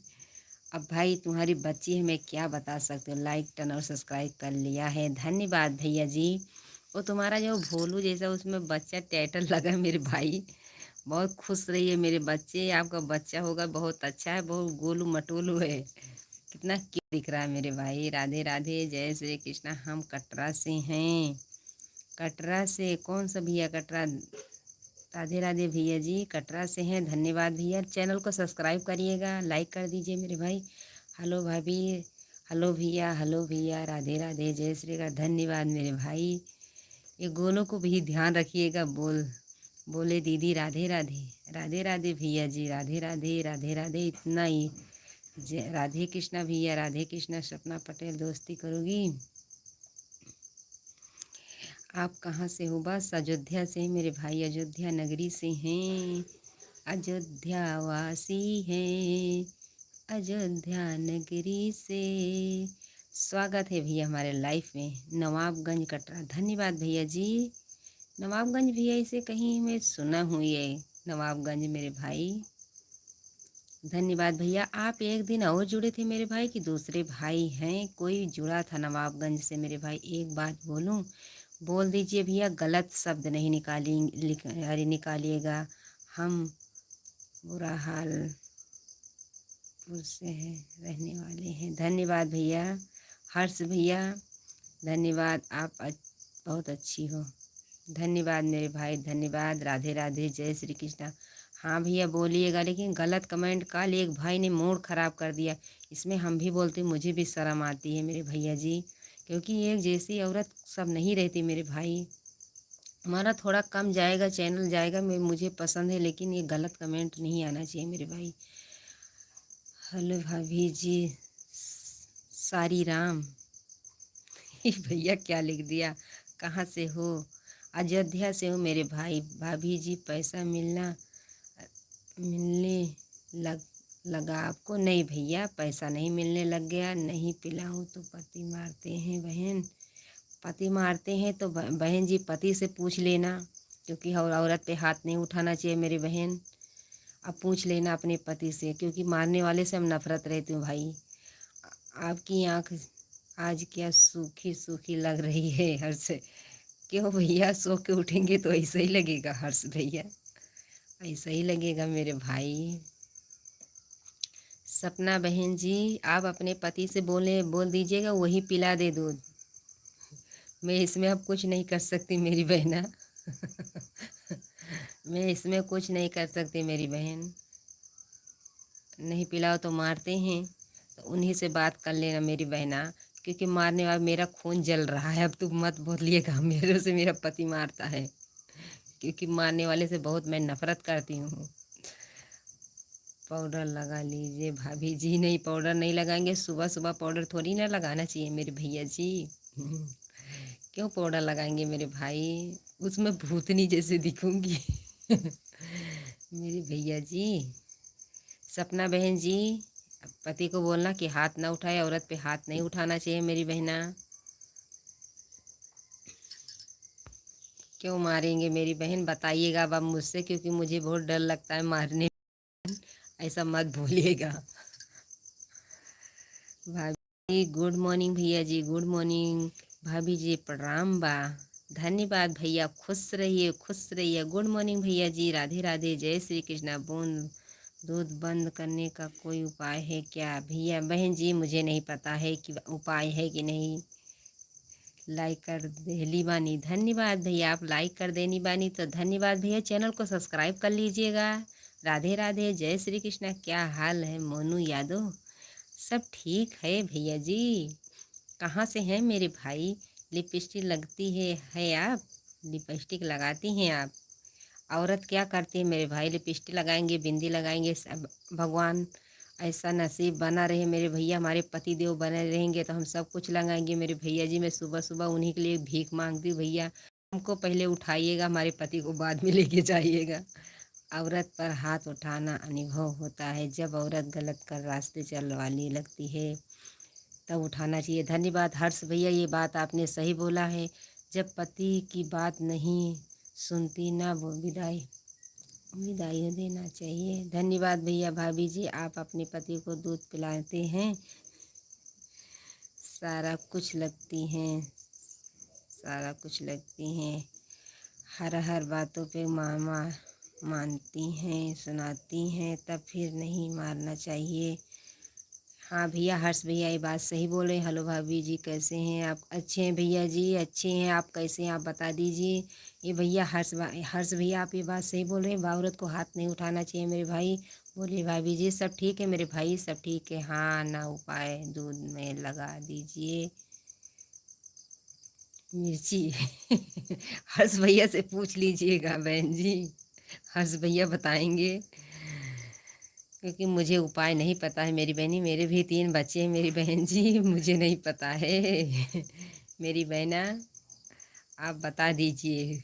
अब भाई तुम्हारी बच्ची है, मैं क्या बता सकती हूँ। लाइक टन और सब्सक्राइब कर लिया है, धन्यवाद भैया जी। वो तुम्हारा जो भोलू जैसा उसमें बच्चा टाइटल लगा मेरे भाई, बहुत खुश रहिए मेरे बच्चे। आपका बच्चा होगा बहुत अच्छा है, बहुत गोलू मटोलू है, कितना क्यूट दिख रहा है मेरे भाई। राधे राधे, जय श्री कृष्णा। हम कटरा से हैं। कटरा से कौन सा भैया? कटरा। राधे राधे भैया जी, कटरा से हैं। धन्यवाद भैया, चैनल को सब्सक्राइब करिएगा, लाइक कर दीजिए मेरे भाई। हेलो भाभी, हेलो भैया, हेलो भैया, राधे राधे, जय श्री राधे। धन्यवाद मेरे भाई। ये गोलों को भी ध्यान रखिएगा, बोले दीदी राधे राधे। राधे राधे भैया जी, राधे राधे, राधे राधे, इतना ही। राधे कृष्णा भैया, राधे कृष्णा। सपना पटेल, दोस्ती करोगी? आप कहाँ से हो? बस अयोध्या से मेरे भाई, अयोध्या नगरी से हैं, अयोध्या वासी हैं, अयोध्या नगरी से। स्वागत है भैया हमारे लाइफ में, नवाबगंज कटरा। धन्यवाद भैया जी। नवाबगंज भैया इसे कहीं मैं सुना हूँ, ये नवाबगंज मेरे भाई। धन्यवाद भैया। आप एक दिन और जुड़े थे मेरे भाई कि दूसरे भाई हैं? कोई जुड़ा था नवाबगंज से मेरे भाई। एक बात बोलूं, बोल दीजिए भैया, गलत शब्द नहीं अरे निकालिएगा। हम बुरा हाल से है रहने वाले हैं। धन्यवाद भैया। हर्ष भैया धन्यवाद, आप बहुत अच्छी हो। धन्यवाद मेरे भाई, धन्यवाद। राधे राधे, जय श्री कृष्णा। हाँ भैया बोलिएगा, लेकिन गलत कमेंट, कल एक भाई ने मूड ख़राब कर दिया, इसमें हम भी बोलते, मुझे भी शर्म आती है मेरे भैया जी, क्योंकि एक जैसी औरत सब नहीं रहती मेरे भाई। हमारा थोड़ा कम जाएगा, चैनल जाएगा, मैं मुझे पसंद है, लेकिन ये गलत कमेंट नहीं आना चाहिए मेरे भाई। हेलो भाभी जी, सारी राम। भैया क्या लिख दिया? कहाँ से हो? अयोध्या से हो मेरे भाई। भाभी जी पैसा मिलने लगा आपको? नहीं भैया, पैसा नहीं मिलने लग गया। नहीं पिलाऊं तो पति मारते हैं बहन। पति मारते हैं तो बहन जी पति से पूछ लेना, क्योंकि और औरत पे हाथ नहीं उठाना चाहिए मेरी बहन। अब पूछ लेना अपने पति से, क्योंकि मारने वाले से हम नफरत रहती हूँ भाई। आपकी आंख आज क्या सूखी सूखी लग रही है हर्ष। क्यों भैया, सो के उठेंगे तो ऐसा ही लगेगा हर्ष भैया, ऐसा ही लगेगा मेरे भाई। सपना बहन जी, आप अपने पति से बोल दीजिएगा वही पिला दे दूध। मैं इसमें अब कुछ नहीं कर सकती मेरी बहना। मैं इसमें कुछ नहीं कर सकती मेरी बहन। नहीं पिलाओ तो मारते हैं, तो उन्हीं से बात कर लेना मेरी बहना, क्योंकि मारने वाला मेरा खून जल रहा है। अब तुम मत बोलिएगा मेरे से मेरा पति मारता है, क्योंकि मारने वाले से बहुत मैं नफरत करती हूँ। पाउडर लगा लीजिए भाभी जी। नहीं, पाउडर नहीं लगाएंगे, सुबह सुबह पाउडर थोड़ी ना लगाना चाहिए मेरे भैया जी। क्यों पाउडर लगाएंगे मेरे भाई, उसमें भूतनी जैसे दिखूंगी। मेरी भैया जी। सपना बहन जी, पति को बोलना कि हाथ ना उठाए, औरत पे हाथ नहीं उठाना चाहिए मेरी बहना। क्यों मारेंगे मेरी बहन, बताइएगा अब मुझसे, क्योंकि मुझे बहुत डर लगता है मारने। ऐसा मत भूलिएगा। भाभी गुड मॉर्निंग, भैया जी गुड मॉर्निंग, भाभी जी प्रणाम बा। धन्यवाद भैया, खुश रहिए खुश रहिए। गुड मॉर्निंग भैया जी, राधे राधे, जय श्री कृष्णा। बूंद दूध बंद करने का कोई उपाय है क्या भैया? बहन जी मुझे नहीं पता है कि उपाय है कि नहीं। लाइक कर देली बानी, धन्यवाद भैया। आप लाइक कर देनी बानी तो धन्यवाद भैया। चैनल को सब्सक्राइब कर लीजिएगा। राधे राधे, जय श्री कृष्णा। क्या हाल है मोनू यादव? सब ठीक है भैया जी। कहाँ से हैं मेरे भाई? लिपस्टिक लगती है आप, लिपस्टिक लगाती हैं आप? औरत क्या करती है मेरे भाई, लिपस्टिक लगाएंगे, बिंदी लगाएंगे, सब भगवान ऐसा नसीब बना रहे मेरे भैया, हमारे पति देव बने रहेंगे तो हम सब कुछ लगाएंगे मेरे भैया जी। मैं सुबह सुबह उन्हीं के लिए भीख मांगती हूँ भैया। हमको पहले उठाइएगा, हमारे पति को बाद में लेके जाइएगा। औरत पर हाथ उठाना अनुभव होता है, जब औरत गलत कर रास्ते चलवाने लगती है तब उठाना चाहिए। धन्यवाद हर्ष भैया, ये बात आपने सही बोला है। जब पति की बात नहीं सुनती ना, वो विदाई देना चाहिए। धन्यवाद भैया। भाभी जी आप अपने पति को दूध पिलाते हैं, सारा कुछ लगती हैं, सारा कुछ लगती हैं, हर हर बातों पे मामा मानती हैं, सुनाती हैं, तब फिर नहीं मारना चाहिए। हाँ भैया, हर्ष भैया ये बात सही बोल रहे हैं। हेलो भाभी जी कैसे हैं आप? अच्छे हैं भैया जी, अच्छे हैं। आप कैसे हैं आप बता दीजिए। ये भैया हर्ष भैया आप ये बात सही बोल रहे हैं, औरत को हाथ नहीं उठाना चाहिए मेरे भाई। बोलिए भाभी जी सब ठीक है मेरे भाई, सब ठीक है। हाँ ना उपाय दूध में लगा दीजिए मिर्ची। हर्ष भैया से पूछ लीजिएगा बहन जी, हर्ष भैया बताएंगे, क्योंकि मुझे उपाय नहीं पता है मेरी बहनी। मेरे भी 3 बच्चे हैं मेरी बहन जी, मुझे नहीं पता है। मेरी बहना आप बता दीजिए,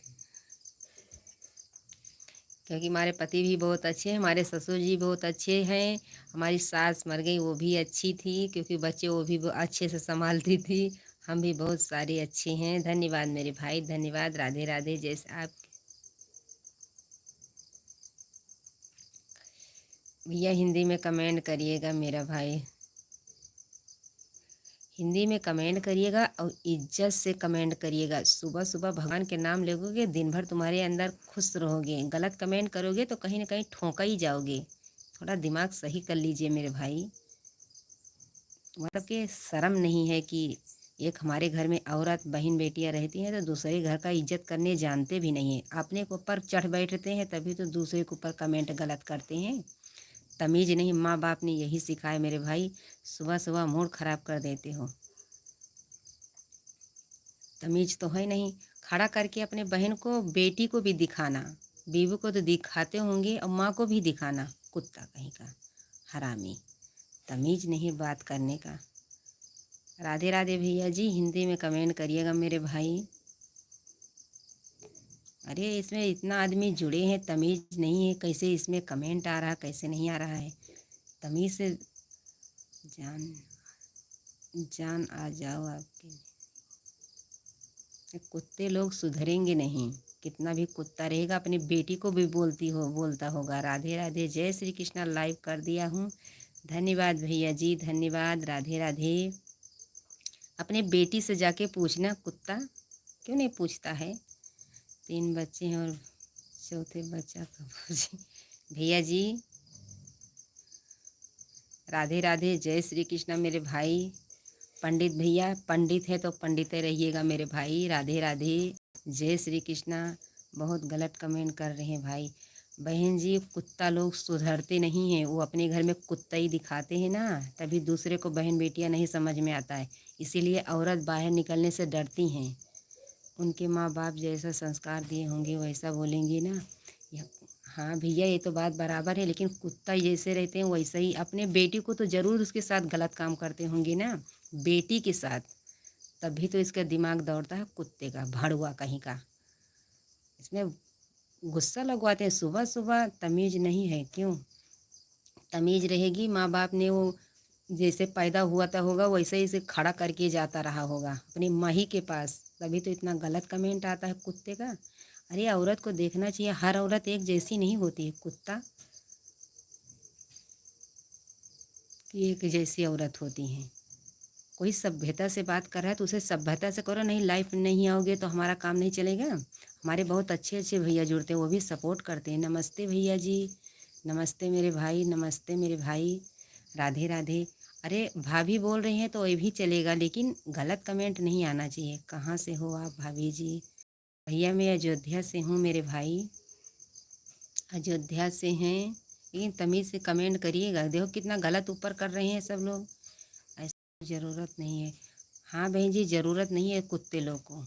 क्योंकि हमारे पति भी बहुत अच्छे हैं, हमारे ससुर जी बहुत अच्छे हैं। हमारी सास मर गई, वो भी अच्छी थी, क्योंकि बच्चे वो भी अच्छे से संभालती थी। हम भी बहुत सारे अच्छे हैं। धन्यवाद मेरे भाई, धन्यवाद। राधे राधे। जैसे आप भैया हिंदी में कमेंट करिएगा मेरा भाई, हिंदी में कमेंट करिएगा और इज्जत से कमेंट करिएगा। सुबह सुबह भगवान के नाम लोगे, दिन भर तुम्हारे अंदर खुश रहोगे। गलत कमेंट करोगे तो कहीं ना कहीं ठोंका ही जाओगे। थोड़ा दिमाग सही कर लीजिए मेरे भाई। मतलब कि शर्म नहीं है कि एक हमारे घर में औरत बहन बेटियां रहती हैं तो दूसरे घर का इज्जत करने जानते भी नहीं है। अपने के ऊपर चढ़ बैठते हैं तभी तो दूसरे के ऊपर कमेंट गलत करते हैं। तमीज नहीं, माँ बाप ने यही सिखाया मेरे भाई। सुबह सुबह मूड खराब कर देते हो, तमीज तो है नहीं। खड़ा करके अपने बहन को बेटी को भी दिखाना, बीवी को तो दिखाते होंगे और माँ को भी दिखाना। कुत्ता कहीं का, हरामी, तमीज नहीं बात करने का। राधे राधे भैया जी, हिंदी में कमेंट करिएगा मेरे भाई। अरे इसमें इतना आदमी जुड़े हैं, तमीज नहीं है, कैसे इसमें कमेंट आ रहा कैसे नहीं आ रहा है। तमीज से जान जान आ जाओ आपके। कुत्ते लोग सुधरेंगे नहीं। कितना भी कुत्ता रहेगा अपनी बेटी को भी बोलता होगा। राधे राधे, जय श्री कृष्णा। लाइव कर दिया हूँ, धन्यवाद भैया जी, धन्यवाद। राधे राधे। अपने बेटी से जाके पूछना, कुत्ता क्यों नहीं पूछता है। 3 बच्चे हैं और चौथे बच्चा कब। भैया जी राधे राधे, जय श्री कृष्णा मेरे भाई। पंडित भैया, पंडित है तो पंडित रहिएगा मेरे भाई। राधे राधे, जय श्री कृष्णा। बहुत गलत कमेंट कर रहे हैं भाई। बहन जी, कुत्ता लोग सुधरते नहीं हैं, वो अपने घर में कुत्ता ही दिखाते हैं ना, तभी दूसरे को बहन बेटियां नहीं समझ में आता है। इसीलिए औरत बाहर निकलने से डरती हैं। उनके माँ बाप जैसा संस्कार दिए होंगे वैसा बोलेंगी ना। हाँ भैया, ये तो बात बराबर है, लेकिन कुत्ता जैसे रहते हैं वैसा ही अपने बेटी को तो ज़रूर उसके साथ गलत काम करते होंगे ना, बेटी के साथ। तभी तो इसका दिमाग दौड़ता है कुत्ते का, भड़ुआ कहीं का। इसमें गुस्सा लगवाते हैं सुबह सुबह। तमीज़ नहीं है क्यों? तमीज़ रहेगी, माँ बाप ने वो जैसे पैदा हुआ था होगा वैसे ही इसे खड़ा करके जाता रहा होगा अपनी माही के पास, तभी तो इतना गलत कमेंट आता है कुत्ते का। अरे औरत को देखना चाहिए, हर औरत एक जैसी नहीं होती है। कुत्ता की एक जैसी औरत होती हैं। कोई सभ्यता से बात कर रहा है तो उसे सभ्यता से करो, नहीं लाइफ नहीं आओगे तो हमारा काम नहीं चलेगा। हमारे बहुत अच्छे अच्छे भैया जुड़ते हैं, वो भी सपोर्ट करते हैं। नमस्ते भैया जी, नमस्ते मेरे भाई, नमस्ते मेरे भाई। राधे राधे। अरे भाभी बोल रही हैं तो ये भी चलेगा, लेकिन गलत कमेंट नहीं आना चाहिए। कहाँ से हो आप भाभी जी? भैया मैं अयोध्या से हूँ मेरे भाई, अयोध्या से हैं। लेकिन तमीज़ से कमेंट करिएगा, देखो कितना गलत ऊपर कर रहे हैं सब लोग। ऐसा ज़रूरत नहीं है। हाँ बहन जी, ज़रूरत नहीं है कुत्ते लोग को।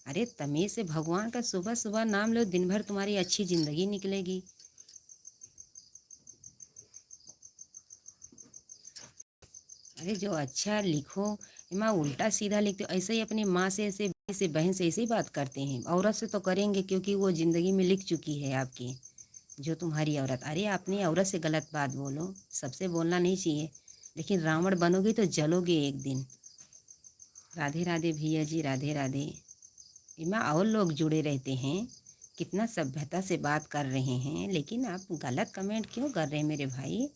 अरे तमीज़ से भगवान का सुबह सुबह नाम लो, दिन भर तुम्हारी अच्छी ज़िंदगी निकलेगी। अरे जो अच्छा लिखो, माँ उल्टा सीधा लिखते हो। ऐसे ही अपनी माँ से बहन से ऐसे ही बात करते हैं। औरत से तो करेंगे क्योंकि वो ज़िंदगी में लिख चुकी है आपकी, जो तुम्हारी औरत। अरे अपनी औरत से गलत बात बोलो, सबसे बोलना नहीं चाहिए, लेकिन रावण बनोगे तो जलोगे एक दिन। राधे राधे भैया जी, राधे राधे। इमा और लोग जुड़े रहते हैं, कितना सभ्यता से बात कर रहे हैं, लेकिन आप गलत कमेंट क्यों कर रहे हैं मेरे भाई?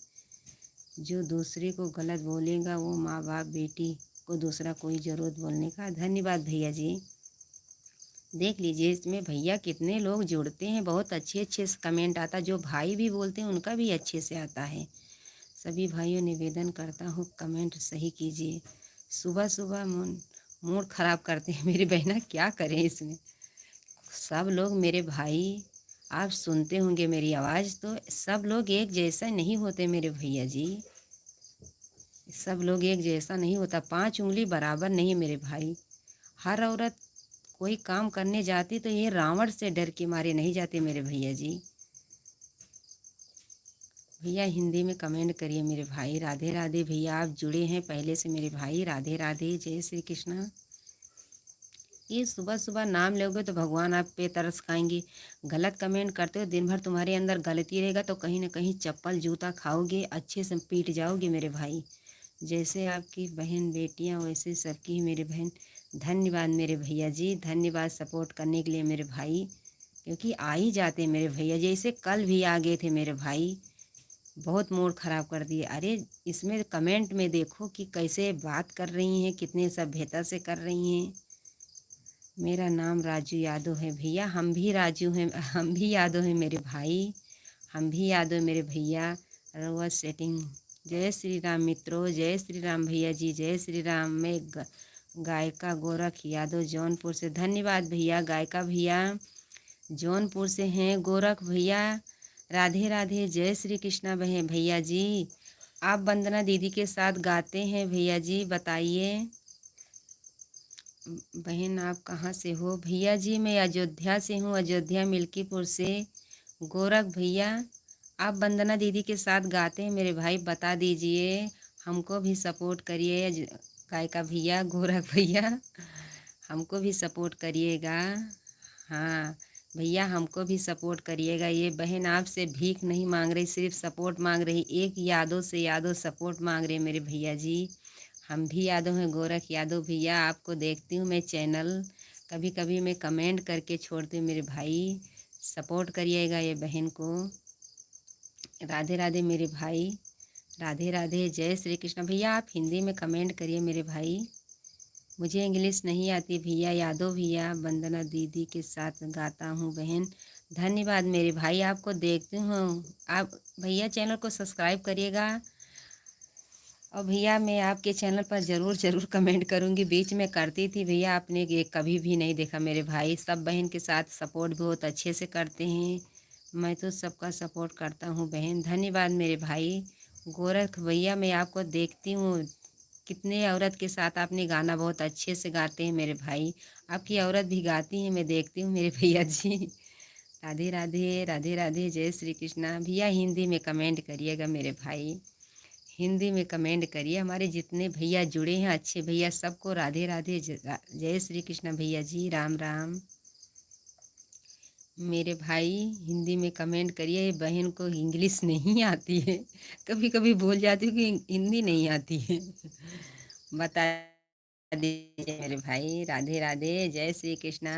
जो दूसरे को गलत बोलेगा वो माँ बाप बेटी को दूसरा कोई ज़रूरत बोलने का। धन्यवाद भैया जी। देख लीजिए इसमें भैया कितने लोग जुड़ते हैं, बहुत अच्छे अच्छे से कमेंट आता। जो भाई भी बोलते हैं उनका भी अच्छे से आता है। सभी भाइयों निवेदन करता हूँ कमेंट सही कीजिए। सुबह सुबह मूड ख़राब करते हैं मेरी बहना, क्या करें इसमें। सब लोग मेरे भाई, आप सुनते होंगे मेरी आवाज़, तो सब लोग एक जैसा नहीं होते मेरे भैया जी। सब लोग एक जैसा नहीं होता, 5 उंगली बराबर नहीं है मेरे भाई। हर औरत कोई काम करने जाती तो ये रावण से डर के मारे नहीं जाते मेरे भैया जी। भैया हिंदी में कमेंट करिए मेरे भाई। राधे राधे भैया, आप जुड़े हैं पहले से मेरे भाई। राधे राधे, जय श्री कृष्णा। ये सुबह सुबह नाम लोगे तो भगवान आप पे तरस खाएंगे। गलत कमेंट करते हो, दिन भर तुम्हारे अंदर गलती रहेगा तो कहीं ना कहीं चप्पल जूता खाओगे, अच्छे से पीट जाओगे मेरे भाई। जैसे आपकी बहन बेटियां वैसे सबकी ही मेरे बहन। धन्यवाद मेरे भैया जी, धन्यवाद सपोर्ट करने के लिए मेरे भाई। क्योंकि आ ही जाते मेरे भैया, जैसे कल भी आ गए थे मेरे भाई, बहुत मूड ख़राब कर दिए। अरे इसमें कमेंट में देखो कि कैसे बात कर रही हैं, कितने सभ्यता से कर रही हैं। मेरा नाम राजू यादव है भैया, हम भी राजू हैं, हम भी यादव हैं मेरे भाई, हम भी यादव मेरे भैया। रउआ सेटिंग। जय श्री राम मित्रों, जय श्री राम भैया जी, जय श्री राम। मैं गायिका गोरख यादव जौनपुर से। धन्यवाद भैया, गायिका भैया जौनपुर से हैं। गोरख भैया राधे राधे, जय श्री कृष्णा बहन भैया जी। आप वंदना दीदी के साथ गाते हैं भैया जी, बताइए। बहन आप कहाँ से हो? भैया जी मैं अयोध्या से हूँ, अयोध्या मिल्कीपुर से। गोरख भैया आप वंदना दीदी के साथ गाते हैं मेरे भाई, बता दीजिए, हमको भी सपोर्ट करिए। गायिका भैया गोरख भैया हमको भी सपोर्ट करिएगा। हाँ भैया हमको भी सपोर्ट करिएगा। ये बहन आपसे भीख नहीं मांग रही, सिर्फ सपोर्ट मांग रही। एक यादव से यादव सपोर्ट मांग रहे मेरे भैया जी। हम भी यादव हैं, गोरख यादव भैया। आपको देखती हूँ मैं चैनल, कभी कभी मैं कमेंट करके छोड़ती हूँ मेरे भाई, सपोर्ट करिएगा ये बहन को। राधे राधे मेरे भाई, राधे राधे, जय श्री कृष्ण। भैया आप हिंदी में कमेंट करिए मेरे भाई, मुझे इंग्लिश नहीं आती भैया। यादव भैया, वंदना दीदी के साथ गाता हूँ बहन। धन्यवाद मेरे भाई, आपको देखती हूँ। आप भैया चैनल को सब्सक्राइब करिएगा। और भैया मैं आपके चैनल पर ज़रूर ज़रूर कमेंट करूँगी, बीच में करती थी भैया, आपने ये कभी भी नहीं देखा मेरे भाई। सब बहन के साथ सपोर्ट बहुत अच्छे से करते हैं, मैं तो सबका सपोर्ट करता हूँ बहन। धन्यवाद मेरे भाई। गोरख भैया मैं आपको देखती हूँ, कितने औरत के साथ आपने गाना बहुत अच्छे से गाते हैं मेरे भाई। आपकी औरत भी गाती है, मैं देखती हूँ मेरे भैया जी। राधे राधे, राधे राधे, जय श्री कृष्णा। भैया हिंदी में कमेंट करिएगा मेरे भाई, हिंदी में कमेंट करिए। हमारे जितने भैया जुड़े हैं अच्छे भैया, सबको राधे राधे, जय श्री कृष्ण भैया जी, राम राम। मेरे भाई हिंदी में कमेंट करिए। ये बहन को इंग्लिश नहीं आती है, कभी कभी भूल जाती हूँ कि हिंदी नहीं आती है। बता दीजिए मेरे भाई, राधे राधे, जय श्री कृष्णा।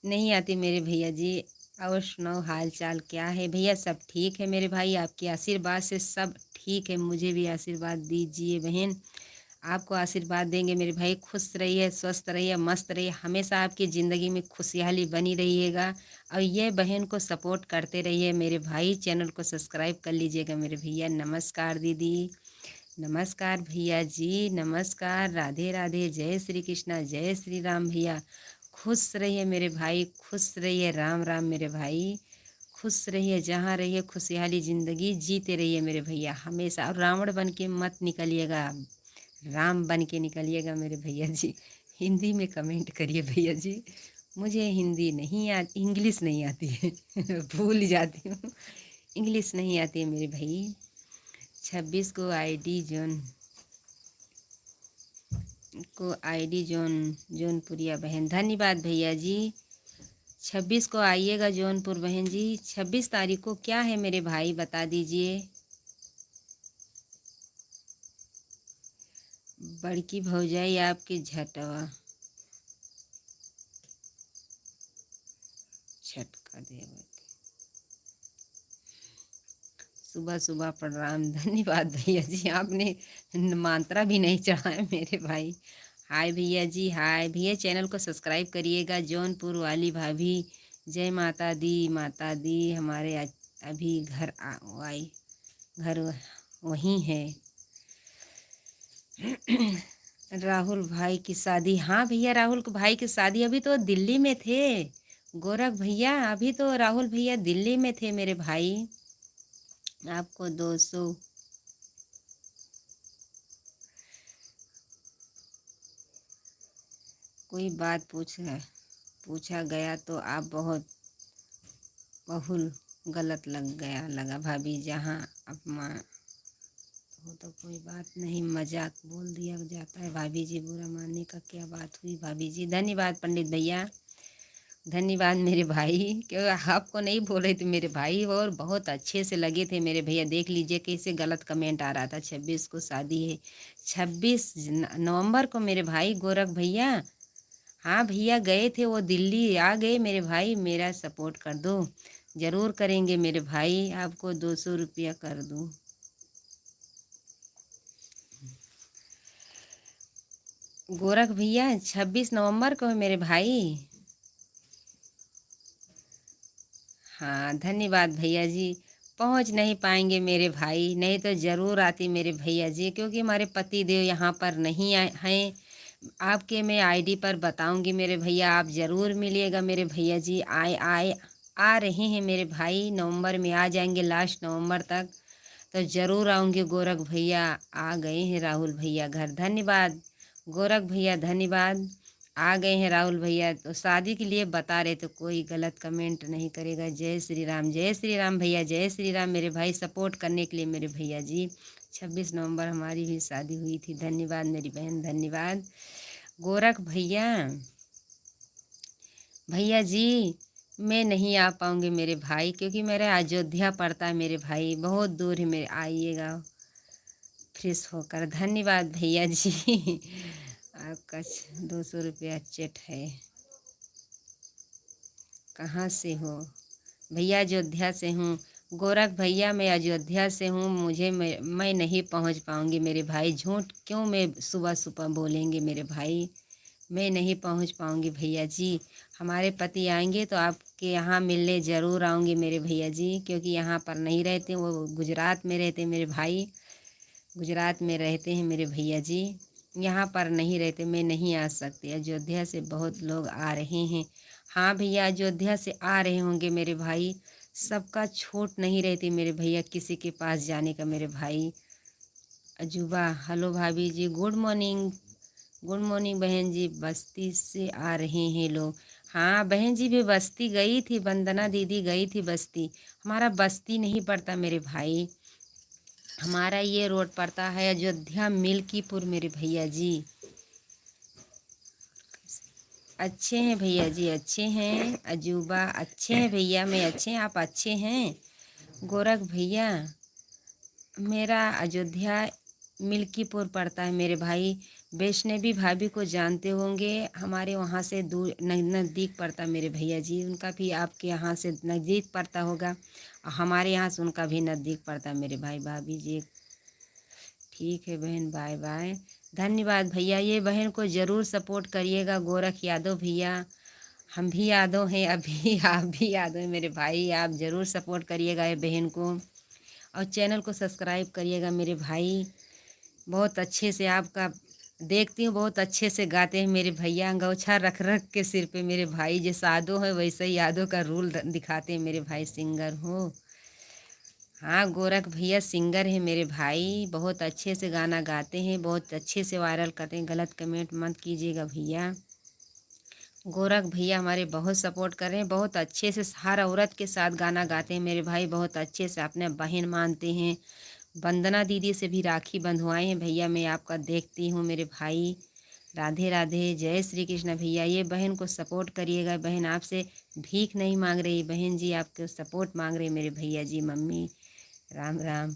नहीं आती मेरे भैया जी। और सुनाओ हाल चाल क्या है भैया? सब ठीक है मेरे भाई, आपके आशीर्वाद से सब ठीक है। मुझे भी आशीर्वाद दीजिए बहन, आपको आशीर्वाद देंगे मेरे भाई। खुश रहिए, स्वस्थ रहिए, मस्त रहिए, हमेशा आपकी ज़िंदगी में खुशहाली बनी रहिएगा। और ये बहन को सपोर्ट करते रहिए मेरे भाई, चैनल को सब्सक्राइब कर लीजिएगा मेरे भैया। नमस्कार दीदी, नमस्कार भैया जी, नमस्कार, राधे राधे, जय श्री कृष्णा, जय श्री राम भैया। खुश रहिए मेरे भाई, खुश रहिए, राम राम मेरे भाई। खुश रहिए, जहाँ रहिए खुशहाली ज़िंदगी जीते रहिए मेरे भैया हमेशा। और रावण बन के मत निकलिएगा, राम बन के निकलिएगा मेरे भैया जी। हिंदी में कमेंट करिए भैया जी, मुझे हिंदी नहीं आती, इंग्लिश नहीं आती है। भूल जाती हूँ, इंग्लिश नहीं आती है मेरे भाई। 26 को आईडी जौनपुरिया बहन, धन्यवाद भैया जी। 26 को आइएगा जौनपुर बहन जी। 26 तारीख को क्या है मेरे भाई बता दीजिए। बड़की भौजाई आपकी झटवा छटका देव, सुबह सुबह प्रणाम। धन्यवाद भैया जी, आपने मंत्रा भी नहीं चढ़ाया मेरे भाई। हाय भैया जी, हाय भैया, चैनल को सब्सक्राइब करिएगा। जौनपुर वाली भाभी, जय माता दी, माता दी। हमारे अभी आई घर वहीं है। राहुल भाई की शादी, हाँ भैया राहुल भाई की शादी अभी तो दिल्ली में थे। गोरख भैया अभी तो राहुल भैया दिल्ली में थे मेरे भाई। आपको 200 कोई बात पूछा गया तो आप बहुत बहुल गलत लगा भाभी, जहाँ अपमान हो तो कोई बात नहीं, मजाक बोल दिया जाता है भाभी जी, बुरा मानने का क्या बात हुई भाभी जी। धन्यवाद पंडित भैया, धन्यवाद मेरे भाई। क्यों आपको नहीं बोल रहे थे मेरे भाई, और बहुत अच्छे से लगे थे मेरे भैया। देख लीजिए कैसे गलत कमेंट आ रहा था। 26 को शादी है, 26 नवंबर को मेरे भाई गोरख भैया। हाँ भैया गए थे वो दिल्ली, आ गए मेरे भाई। मेरा सपोर्ट कर दो, ज़रूर करेंगे मेरे भाई। आपको 200 रुपया कर दूँ। गोरख भैया 26 नवंबर को है मेरे भाई। हाँ धन्यवाद भैया जी। पहुंच नहीं पाएंगे मेरे भाई, नहीं तो ज़रूर आती मेरे भैया जी, क्योंकि हमारे पति देव यहाँ पर नहीं हैं। आपके मैं आईडी पर बताऊंगी मेरे भैया, आप ज़रूर मिलिएगा मेरे भैया जी। आए आए आ रहे हैं मेरे भाई, नवंबर में आ जाएंगे, लास्ट नवंबर तक तो ज़रूर आऊँगी। गोरख भैया आ गए हैं, राहुल भैया घर। धन्यवाद गोरख भैया, धन्यवाद। आ गए हैं राहुल भैया, तो शादी के लिए बता रहे तो कोई गलत कमेंट नहीं करेगा। जय श्री राम, जय श्री राम भैया, जय श्री राम मेरे भाई। सपोर्ट करने के लिए मेरे भैया जी। 26 नवंबर हमारी भी शादी हुई थी। धन्यवाद मेरी बहन, धन्यवाद। गोरख भैया, भैया जी मैं नहीं आ पाऊँगी मेरे भाई, क्योंकि मेरा अयोध्या पड़ता है मेरे भाई, बहुत दूर है मेरे। आइएगा फ्रेश होकर। धन्यवाद भैया जी। आपका 200 रुपया चेट है। कहाँ से हो भैया? अयोध्या से हूँ। गोरख भैया मैं अयोध्या से हूँ, मैं नहीं पहुँच पाऊँगी मेरे भाई। झूठ क्यों मैं सुबह सुबह बोलेंगे मेरे भाई? मैं नहीं पहुँच पाऊँगी भैया जी। हमारे पति आएंगे तो आपके यहाँ मिलने ज़रूर आऊँगी मेरे भैया जी, क्योंकि यहाँ पर नहीं रहते, वो गुजरात में रहते मेरे भाई। गुजरात में रहते हैं मेरे भैया जी, यहाँ पर नहीं रहते। मैं नहीं आ सकती। अयोध्या से बहुत लोग आ रहे हैं। हाँ भैया, अयोध्या से आ रहे होंगे मेरे भाई। सबका छूट नहीं रहती मेरे भैया किसी के पास जाने का मेरे भाई। अजूबा, हेलो भाभी जी, गुड मॉर्निंग। गुड मॉर्निंग बहन जी, बस्ती से आ रहे हैं लोग। हाँ बहन जी भी बस्ती गई थी, वंदना दीदी गई थी बस्ती। हमारा बस्ती नहीं पड़ता मेरे भाई, हमारा ये रोड पड़ता है अयोध्या मिल्कीपुर मेरे भैया जी। अच्छे हैं भैया जी, अच्छे हैं। अजूबा अच्छे हैं भैया, मैं अच्छे हैं, आप अच्छे हैं। गोरख भैया मेरा अयोध्या मिल्कीपुर पड़ता है मेरे भाई। वैष्णवी भाभी को जानते होंगे, हमारे वहाँ से दूर नज़दीक पड़ता मेरे भैया जी। उनका भी आपके यहाँ से नज़दीक पड़ता होगा, और हमारे यहाँ से उनका भी नज़दीक पड़ता मेरे भाई। भाभी जी ठीक है बहन, बाय बाय। धन्यवाद भैया, ये बहन को ज़रूर सपोर्ट करिएगा। गोरख यादव भैया, हम भी यादव हैं अभी, आप भी यादव हैं मेरे भाई। आप ज़रूर सपोर्ट करिएगा ये बहन को, और चैनल को सब्सक्राइब करिएगा मेरे भाई। बहुत अच्छे से आपका देखती हूँ, बहुत अच्छे से गाते हैं मेरे भैया। अंगोछा रख रख के सिर पे मेरे भाई, जैसे यादव है वैसे ही यादव का रूल दिखाते हैं मेरे भाई। सिंगर हो? हाँ गोरख भैया सिंगर है मेरे भाई, बहुत अच्छे से गाना गाते हैं, बहुत अच्छे से वायरल करते हैं। गलत कमेंट मत कीजिएगा भैया। गोरख भैया हमारे बहुत सपोर्ट कर रहे हैं, बहुत अच्छे से हर औरत के साथ गाना गाते हैं मेरे भाई, बहुत अच्छे से अपने बहन मानते हैं। वंदना दीदी से भी राखी बंधवाए हैं भैया, मैं आपका देखती हूँ मेरे भाई। राधे राधे, जय श्री कृष्ण भैया। ये बहन को सपोर्ट करिएगा, बहन आपसे भीख नहीं मांग रही बहन जी, आपके सपोर्ट मांग रहे मेरे भैया जी। मम्मी राम राम।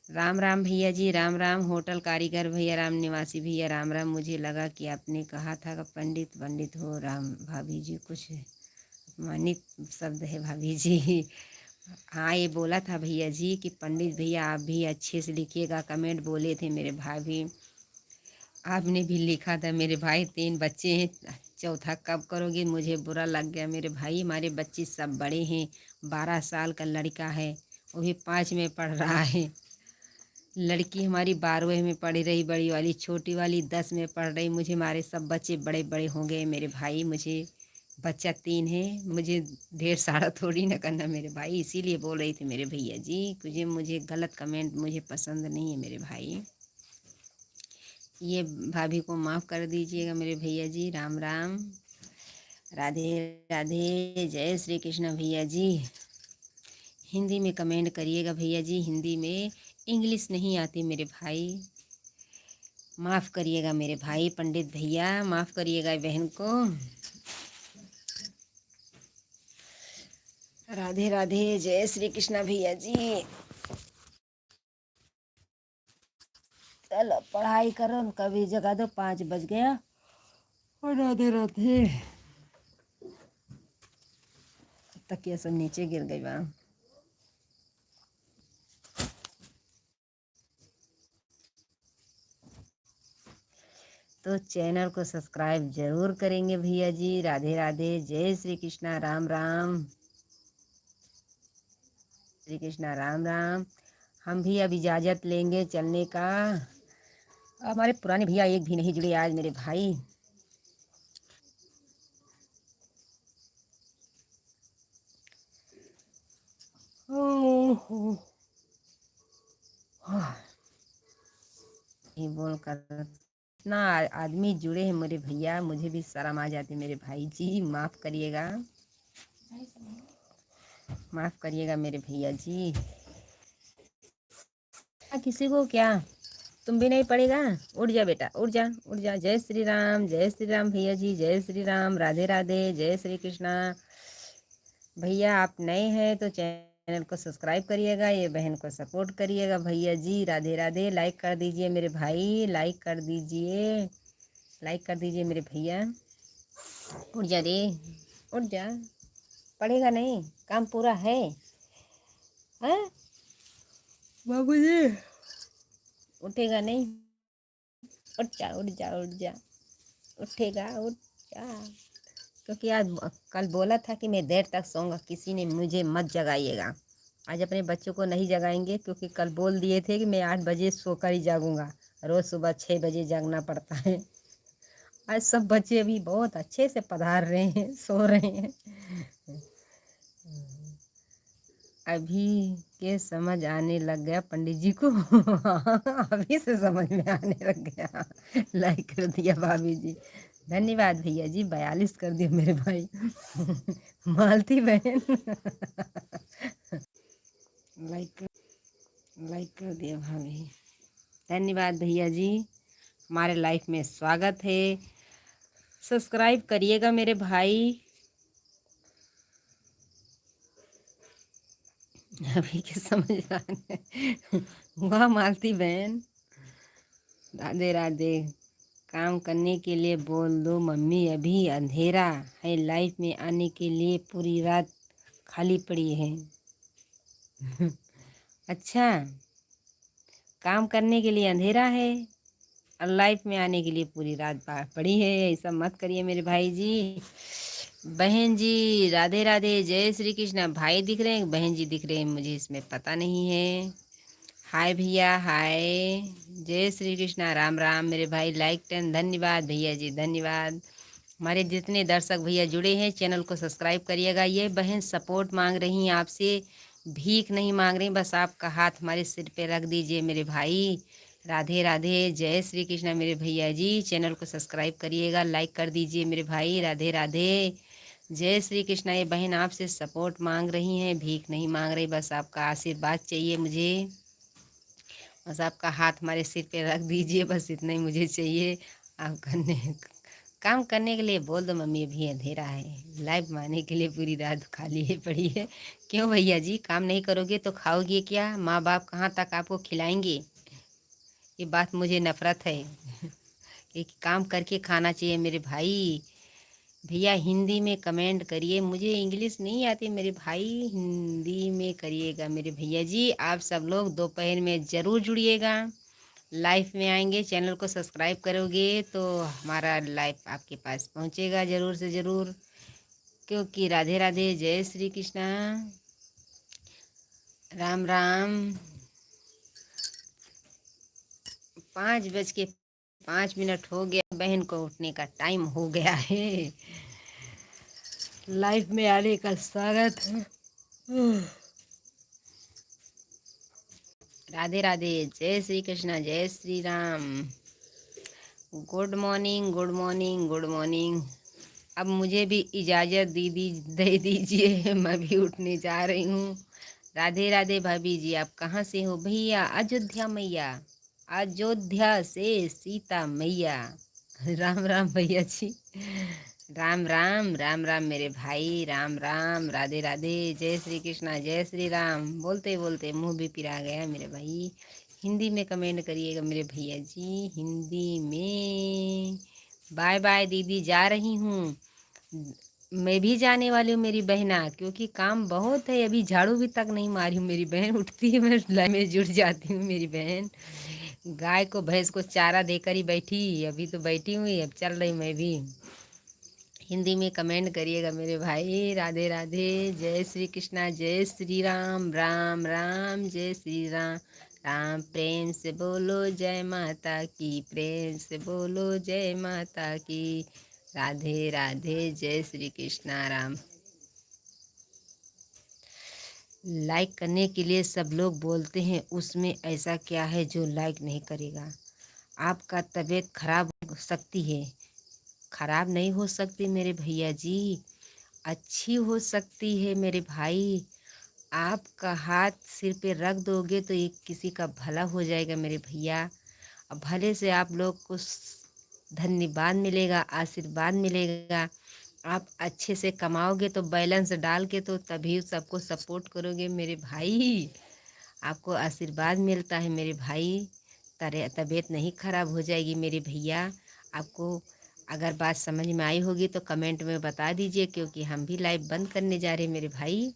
राम राम भैया जी, राम राम। होटल कारीगर भैया, राम निवासी भैया, राम राम। मुझे लगा कि आपने कहा था कि पंडित पंडित हो। राम भाभी जी, कुछ अपमानित शब्द है भाभी जी। हाँ ये बोला था भैया जी कि पंडित भैया आप भी अच्छे से लिखिएगा, कमेंट बोले थे मेरे भाभी। आपने भी लिखा था मेरे भाई, 3 बच्चे हैं, चौथा कब करोगे? मुझे बुरा लग गया मेरे भाई। हमारे बच्चे सब बड़े हैं, 12 साल का लड़का है, वो भी 5 में पढ़ रहा है। लड़की हमारी 12वीं में पढ़ रही, बड़ी वाली, छोटी वाली 10 में पढ़ रही। मुझे हमारे सब बच्चे बड़े बड़े हो गए मेरे भाई। मुझे बच्चा 3 है, मुझे ढेर सारा थोड़ी ना करना मेरे भाई। इसीलिए बोल रही थी मेरे भैया जी, मुझे गलत कमेंट मुझे पसंद नहीं है मेरे भाई। ये भाभी को माफ़ कर दीजिएगा मेरे भैया जी। राम राम, राधे राधे, जय श्री कृष्ण भैया जी। हिंदी में कमेंट करिएगा भैया जी, हिंदी में, इंग्लिश नहीं आती मेरे भाई। माफ़ करिएगा मेरे भाई, पंडित भैया माफ़ करिएगा बहन को। राधे राधे, जय श्री कृष्ण भैया जी। चलो पढ़ाई करो, कभी जगा दो, 5 बज गया। और राधे राधे। तकिया सब नीचे गिर गई बा। तो चैनल को सब्सक्राइब जरूर करेंगे भैया जी। राधे राधे, जय श्री कृष्णा, राम राम। श्री कृष्णा, राम राम। हम भी अब इजाज़त लेंगे चलने का। हमारे पुराने भैया एक भी नहीं जुड़े आज मेरे भाई। ओह, ये बोल कर इतना आदमी जुड़े हैं मेरे भैया, मुझे भी शर्म आ जाती मेरे भाई जी। माफ़ करिएगा, माफ़ करिएगा मेरे भैया जी। किसी को क्या, तुम भी नहीं पड़ेगा? उठ जा बेटा, उठ जा, उठ जा। जय श्री राम, जय श्री राम भैया जी, जय श्री राम। राधे राधे, जय श्री कृष्णा। भैया आप नए हैं तो चैनल को सब्सक्राइब करिएगा, ये बहन को सपोर्ट करिएगा भैया जी। राधे राधे, लाइक कर दीजिए मेरे भाई, लाइक कर दीजिए। लाइक कर दीजिए मेरे भैया। उठ जा रे, उठ जा, पढ़ेगा नहीं, काम पूरा है। हाँ बाबूजी, उठेगा नहीं, उठ जा उठ जा उठ जा, उठेगा उठ जा। क्योंकि आज कल बोला था कि मैं देर तक सोऊंगा, किसी ने मुझे मत जगाइएगा। आज अपने बच्चों को नहीं जगाएंगे, क्योंकि कल बोल दिए थे कि मैं 8 बजे सोकर ही जागूंगा। रोज़ सुबह 6 बजे जागना पड़ता है। आज सब बच्चे भी बहुत अच्छे से पधार रहे हैं, सो रहे हैं। अभी के समझ आने लग गया पंडित जी को। अभी से समझ में आने लग गया। लाइक कर दिया भाभी जी, धन्यवाद भैया जी। 42 कर दिया मेरे भाई। मालती बहन। लाइक कर दिया भाभी, धन्यवाद भैया जी। हमारे लाइफ में स्वागत है। सब्सक्राइब करिएगा मेरे भाई। अभी के समझ आने। वाह मालती बहन, राधे राधे। काम करने के लिए बोल दो मम्मी, अभी अंधेरा है, लाइफ में आने के लिए पूरी रात खाली पड़ी है। अच्छा, काम करने के लिए अंधेरा है और लाइफ में आने के लिए पूरी रात पड़ी है, ऐसा मत करिए मेरे भाई जी। बहन जी राधे राधे, जय श्री कृष्णा। भाई दिख रहे हैं, बहन जी दिख रहे हैं, मुझे इसमें पता नहीं है। हाय भैया हाय, जय श्री कृष्णा, राम राम मेरे भाई। लाइक 10, धन्यवाद भैया जी, धन्यवाद। हमारे जितने दर्शक भैया जुड़े हैं, चैनल को सब्सक्राइब करिएगा। ये बहन सपोर्ट मांग रही हैं आपसे, भीख नहीं मांग रही, बस आपका हाथ हमारे सिर पे रख दीजिए मेरे भाई। राधे राधे, जय श्री कृष्णा मेरे भैया जी। चैनल को सब्सक्राइब करिएगा, लाइक कर दीजिए मेरे भाई। राधे राधे, जय श्री कृष्णा। ये बहन आपसे सपोर्ट मांग रही हैं, भीख नहीं मांग रही, बस आपका आशीर्वाद चाहिए मुझे। बस आपका हाथ हमारे सिर पे रख दीजिए, बस इतना ही मुझे चाहिए। आप काम करने के लिए बोल दो मम्मी, अभी अंधेरा है, लाइव माने के लिए पूरी रात खाली है पड़ी है। क्यों भैया जी, काम नहीं करोगे तो खाओगे क्या? माँ बाप कहाँ तक आपको खिलाएंगे? ये बात मुझे नफरत है। एक काम करके खाना चाहिए मेरे भाई। भैया हिंदी में कमेंट करिए, मुझे इंग्लिश नहीं आती मेरे भाई, हिंदी में करिएगा मेरे भैया जी। आप सब लोग दोपहर में ज़रूर जुड़िएगा, लाइव में आएंगे, चैनल को सब्सक्राइब करोगे तो हमारा लाइव आपके पास पहुंचेगा ज़रूर से ज़रूर। क्योंकि राधे राधे, जय श्री कृष्णा, राम राम। 5:05 हो गया, बहन को उठने का टाइम हो गया है। लाइव में आने का स्वागत है। राधे राधे, जय श्री कृष्णा, जय Shri Ram. Good morning good morning good morning. अब मुझे भी इजाज़त दे दीजिए, मैं भी उठने जा रही हूँ। राधे राधे भाभी जी, आप कहाँ से हो भैया? अयोध्या मैया, अयोध्या से सीता मैया। राम राम भैया जी, राम राम राम राम मेरे भाई, राम राम। राधे राधे, जय श्री कृष्णा, जय श्री राम। बोलते बोलते मुंह भी पिरा गया मेरे भाई। हिंदी में कमेंट करिएगा मेरे भैया जी, हिंदी में। बाय बाय दीदी, जा रही हूँ। मैं भी जाने वाली हूँ मेरी बहना, क्योंकि काम बहुत है, अभी झाड़ू भी तक नहीं मारी हूँ। मेरी बहन उठती है, मैं लाइन में जुट जाती हूँ। मेरी बहन गाय को भैंस को चारा देकर ही बैठी, अभी तो बैठी हुई, अब चल रही मैं भी। हिंदी में कमेंट करिएगा मेरे भाई। राधे राधे, जय श्री कृष्णा, जय श्री राम, राम राम, जय श्री राम। राम प्रेम से बोलो जय माता की, प्रेम से बोलो जय माता की। राधे राधे, जय श्री कृष्णा राम। लाइक करने के लिए सब लोग बोलते हैं, उसमें ऐसा क्या है जो लाइक नहीं करेगा? आपका तबीयत खराब हो सकती है, खराब नहीं हो सकती मेरे भैया जी, अच्छी हो सकती है मेरे भाई। आपका हाथ सिर पे रख दोगे तो एक किसी का भला हो जाएगा मेरे भैया। अब भले से आप लोग को धन्यवाद मिलेगा, आशीर्वाद मिलेगा। आप अच्छे से कमाओगे तो बैलेंस डाल के, तो तभी सबको सपोर्ट करोगे मेरे भाई। आपको आशीर्वाद मिलता है मेरे भाई, तबीयत नहीं खराब हो जाएगी मेरे भैया। आपको अगर बात समझ में आई होगी तो कमेंट में बता दीजिए, क्योंकि हम भी लाइव बंद करने जा रहे हैं मेरे भाई।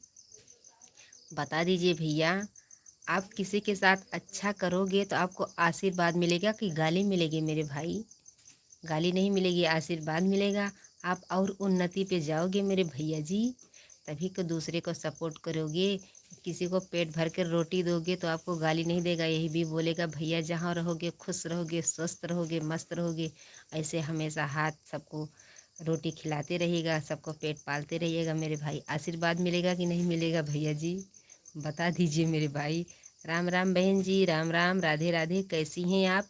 बता दीजिए भैया, आप किसी के साथ अच्छा करोगे तो आपको आशीर्वाद मिलेगा कि गाली मिलेगी मेरे भाई? गाली नहीं मिलेगी, आशीर्वाद मिलेगा। आप और उन्नति पे जाओगे मेरे भैया जी, तभी को दूसरे को सपोर्ट करोगे। किसी को पेट भर कर रोटी दोगे तो आपको गाली नहीं देगा, यही भी बोलेगा भैया जहाँ रहोगे खुश रहोगे, स्वस्थ रहोगे, मस्त रहोगे। ऐसे हमेशा हाथ सबको रोटी खिलाते रहिएगा, सबको पेट पालते रहिएगा मेरे भाई। आशीर्वाद मिलेगा कि नहीं मिलेगा भैया जी? बता दीजिए मेरे भाई। राम राम बहन जी, राम राम, राधे राधे। कैसी हैं आप?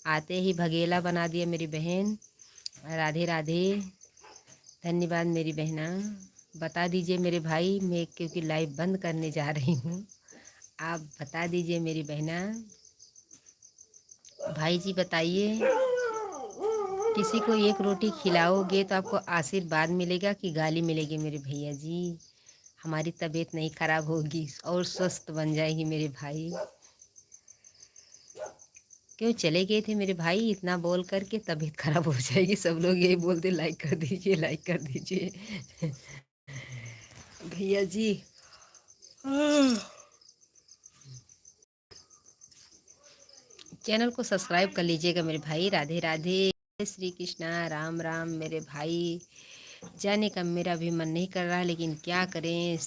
आते ही भगेला बना दिया मेरी बहन। राधे राधे। धन्यवाद मेरी बहना। बता दीजिए मेरे भाई, मैं क्योंकि लाइव बंद करने जा रही हूँ, आप बता दीजिए मेरी बहना। भाई जी बताइए, किसी को एक रोटी खिलाओगे तो आपको आशीर्वाद मिलेगा कि गाली मिलेगी मेरे भैया जी? हमारी तबीयत नहीं खराब होगी और स्वस्थ बन जाएगी मेरे भाई। क्यों चले गए थे मेरे भाई? इतना बोल करके तबीयत खराब हो जाएगी। सब लोग यही बोलते लाइक कर दीजिए, लाइक कर दीजिए। भैया जी चैनल को सब्सक्राइब कर लीजिएगा मेरे भाई। राधे राधे, श्री कृष्णा, राम राम मेरे भाई। जाने का मेरा भी मन नहीं कर रहा, लेकिन क्या करें।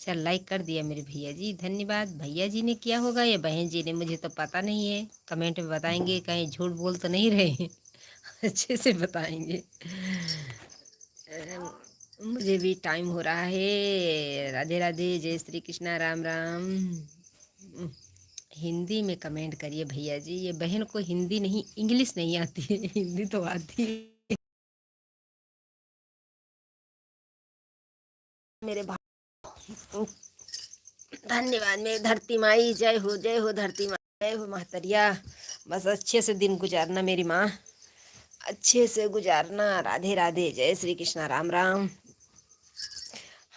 चल लाइक कर दिया मेरे भैया जी, धन्यवाद। भैया जी ने किया होगा या बहन जी ने, मुझे तो पता नहीं है। कमेंट में बताएंगे, कहीं झूठ बोल तो नहीं रहे हैं। अच्छे से बताएंगे। मुझे भी टाइम हो रहा है। राधे राधे, जय श्री कृष्णा, राम राम। हिंदी में कमेंट करिए भैया जी। ये बहन को हिंदी नहीं, इंग्लिश नहीं आती है, हिंदी तो आती है मेरे भाई। धन्यवाद मेरी धरती माई, जय हो धरती माई, जय हो महतरिया। बस अच्छे से दिन गुजारना मेरी माँ, अच्छे से गुजारना। राधे राधे, जय श्री कृष्णा, राम राम।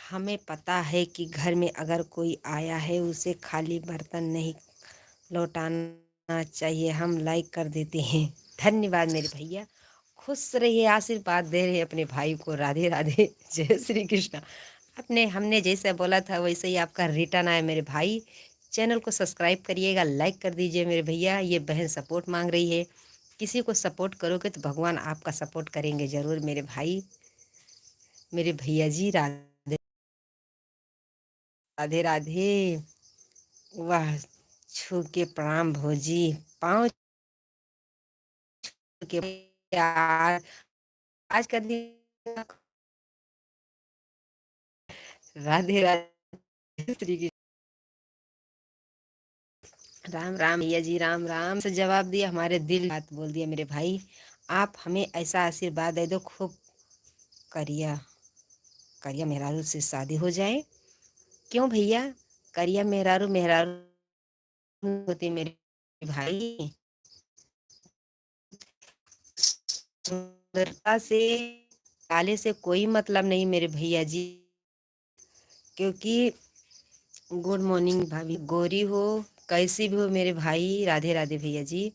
हमें पता है कि घर में अगर कोई आया है उसे खाली बर्तन नहीं लौटाना चाहिए। हम लाइक कर देते हैं। धन्यवाद मेरे भैया, खुश रहिए, आशीर्वाद दे रहे अपने भाई को। राधे राधे, जय श्री कृष्णा। अपने हमने जैसा बोला था वैसे ही आपका रिटर्न आया मेरे भाई। चैनल को सब्सक्राइब करिएगा, लाइक कर दीजिए मेरे भैया। ये बहन सपोर्ट मांग रही है, किसी को सपोर्ट करोगे तो भगवान आपका सपोर्ट करेंगे ज़रूर मेरे भाई। मेरे भैया जी राधे राधे राधे। वाह, छू के प्रणाम भौजी, पाँव छू के। यार आज का दिन। राधे राधे, श्री कृष्ण, राम राम भैया जी, राम राम से जवाब दिया, हमारे दिल बात बोल दिया मेरे भाई। आप हमें ऐसा आशीर्वाद दे दो, खूब करिया करिया मेहरारू से शादी हो जाए। क्यों भैया? करिया मेहरारू मेहरारू होती मेरे भाई। सुंदरता से, काले से कोई मतलब नहीं मेरे भैया जी। क्योंकि गुड मॉर्निंग भाभी, गोरी हो कैसी भी हो मेरे भाई। राधे राधे भैया जी।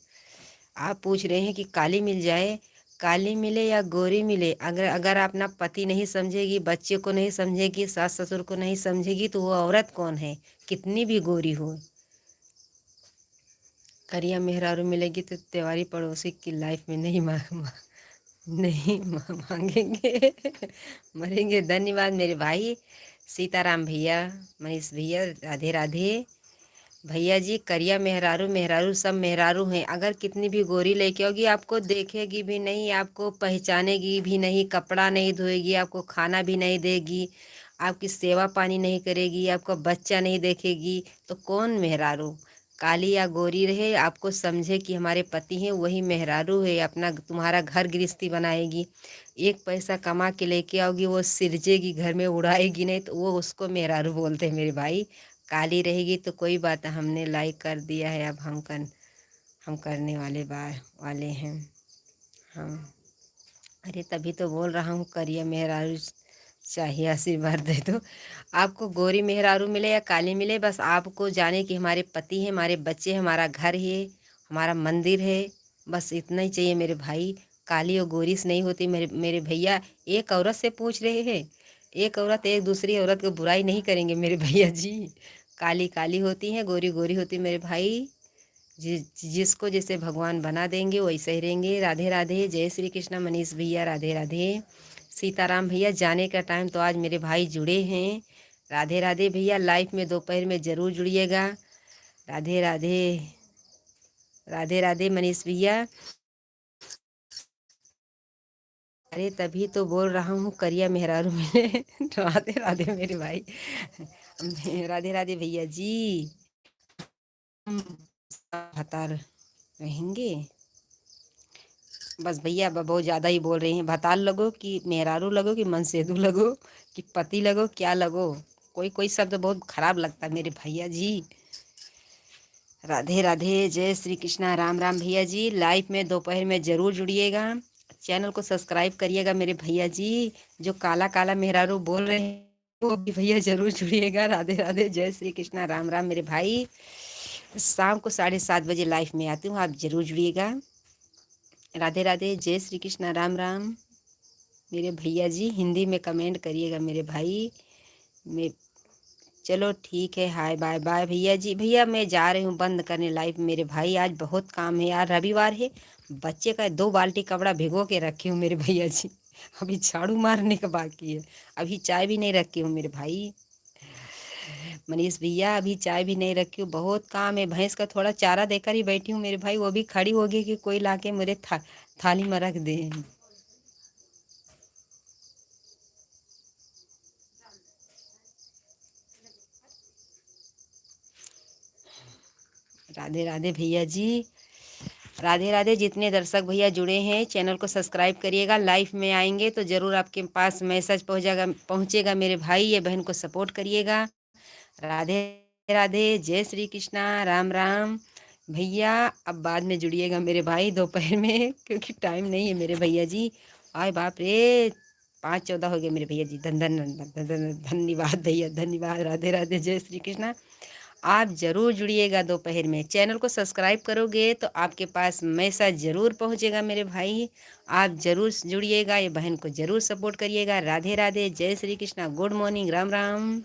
आप पूछ रहे हैं कि काली मिल जाए, काली मिले या गोरी मिले, अगर अगर आप अपना पति नहीं समझेगी, बच्चे को नहीं समझेगी, सास ससुर को नहीं समझेगी, तो वो औरत कौन है, कितनी भी गोरी हो। करिया मेहरारू मिलेगी तो तिवारी पड़ोसी की लाइफ में नहीं मांगेंगे। मरेंगे। धन्यवाद मेरे भाई। सीताराम भैया, मनीष भैया, राधे राधे। भैया जी करिया मेहरारू मेहरारू सब मेहरारू हैं, अगर कितनी भी गोरी लेके आओगी आपको देखेगी भी नहीं, आपको पहचानेगी भी नहीं, कपड़ा नहीं धोएगी, आपको खाना भी नहीं देगी, आपकी सेवा पानी नहीं करेगी, आपका बच्चा नहीं देखेगी, तो कौन मेहरारू? काली या गोरी रहे, आपको समझे कि हमारे पति हैं, वही मेहरारू है। अपना तुम्हारा घर गृहस्थी बनाएगी, एक पैसा कमा के लेके आओगी, वो सिरजेगी घर में, उड़ाएगी नहीं, तो वो उसको मेहरारू बोलते हैं मेरे भाई। काली रहेगी तो कोई बात, हमने लाइक कर दिया है, अब हम करने वाले हैं। हाँ, अरे तभी तो बोल रहा हूँ, करिए मेहरारू चाहिए, आशीर्वाद दे दो। आपको गोरी मेहरारू मिले या काली मिले, बस आपको जाने कि हमारे पति हैं, हमारे बच्चे हैं, हमारा घर है, हमारा मंदिर है, बस इतना ही चाहिए मेरे भाई। काली और गोरी से नहीं होती मेरे मेरे भैया। एक औरत से पूछ रहे हैं, एक औरत एक दूसरी औरत को बुराई नहीं करेंगे मेरे भैया जी। काली काली होती हैं, गोरी गोरी होती मेरे भाई। जिसको जैसे भगवान बना देंगे वैसे ही रहेंगे। राधे राधे, जय श्री कृष्णा मनीष भैया, राधे राधे। सीताराम भैया जाने का टाइम तो आज मेरे भाई जुड़े हैं। राधे राधे भैया, लाइफ में दोपहर में ज़रूर जुड़िएगा। राधे राधे, राधे राधे मनीष भैया। अरे तभी तो बोल रहा हूँ करिया मेहरारू मिले। राधे राधे मेरे भाई। राधे राधे भैया जी। हम बता रहेंगे। बस भैया बहुत ज़्यादा ही बोल रही हैं। भताल लगो कि मेहरारू लगो कि मनसेदू लगो कि पति लगो, क्या लगो। कोई कोई शब्द बहुत खराब लगता है मेरे भैया जी। राधे राधे, जय श्री कृष्णा, राम राम भैया जी। लाइव में दोपहर में ज़रूर जुड़िएगा। चैनल को सब्सक्राइब करिएगा मेरे भैया जी। जो काला काला मेहरारू बोल रहे हैं वो भी भैया ज़रूर जुड़िएगा। राधे राधे, जय श्री कृष्णा, राम राम मेरे भाई। शाम को 7:30 बजे लाइव में आती हूँ, आप ज़रूर जुड़िएगा। राधे राधे, जय श्री कृष्णा, राम राम मेरे भैया जी। हिंदी में कमेंट करिएगा मेरे भाई। मैं चलो ठीक है, हाय बाय बाय भैया जी। भैया मैं जा रही हूँ बंद करने लाइव मेरे भाई। आज बहुत काम है यार, रविवार है। बच्चे का 2 बाल्टी कपड़ा भिगो के रखी हूँ मेरे भैया जी। अभी झाड़ू मारने का बाकी है। अभी चाय भी नहीं रखी हूँ मेरे भाई। मनीष भैया अभी चाय भी नहीं रखी हूँ, बहुत काम है। भैंस का थोड़ा चारा देकर ही बैठी हूँ मेरे भाई। वो भी खड़ी होगी कि कोई लाके मेरे थाली में रख दे। राधे राधे भैया जी। राधे राधे, जितने दर्शक भैया जुड़े हैं चैनल को सब्सक्राइब करिएगा। लाइव में आएंगे तो ज़रूर आपके पास मैसेज पहुंचेगा मेरे भाई। ये बहन को सपोर्ट करिएगा। राधे राधे, जय श्री कृष्णा, राम राम भैया। अब बाद में जुड़िएगा मेरे भाई दोपहर में, क्योंकि टाइम नहीं है मेरे भैया जी। आय बाप रे, 5:14 हो गए मेरे भैया जी। धन्यवाद भैया, धन्यवाद। राधे राधे, जय श्री कृष्णा। आप ज़रूर जुड़िएगा दोपहर में। चैनल को सब्सक्राइब करोगे तो आपके पास मैसेज ज़रूर पहुंचेगा मेरे भाई। आप ज़रूर जुड़िएगा, ये बहन को ज़रूर सपोर्ट करिएगा। राधे राधे, जय श्री कृष्णा, गुड मॉर्निंग, राम राम।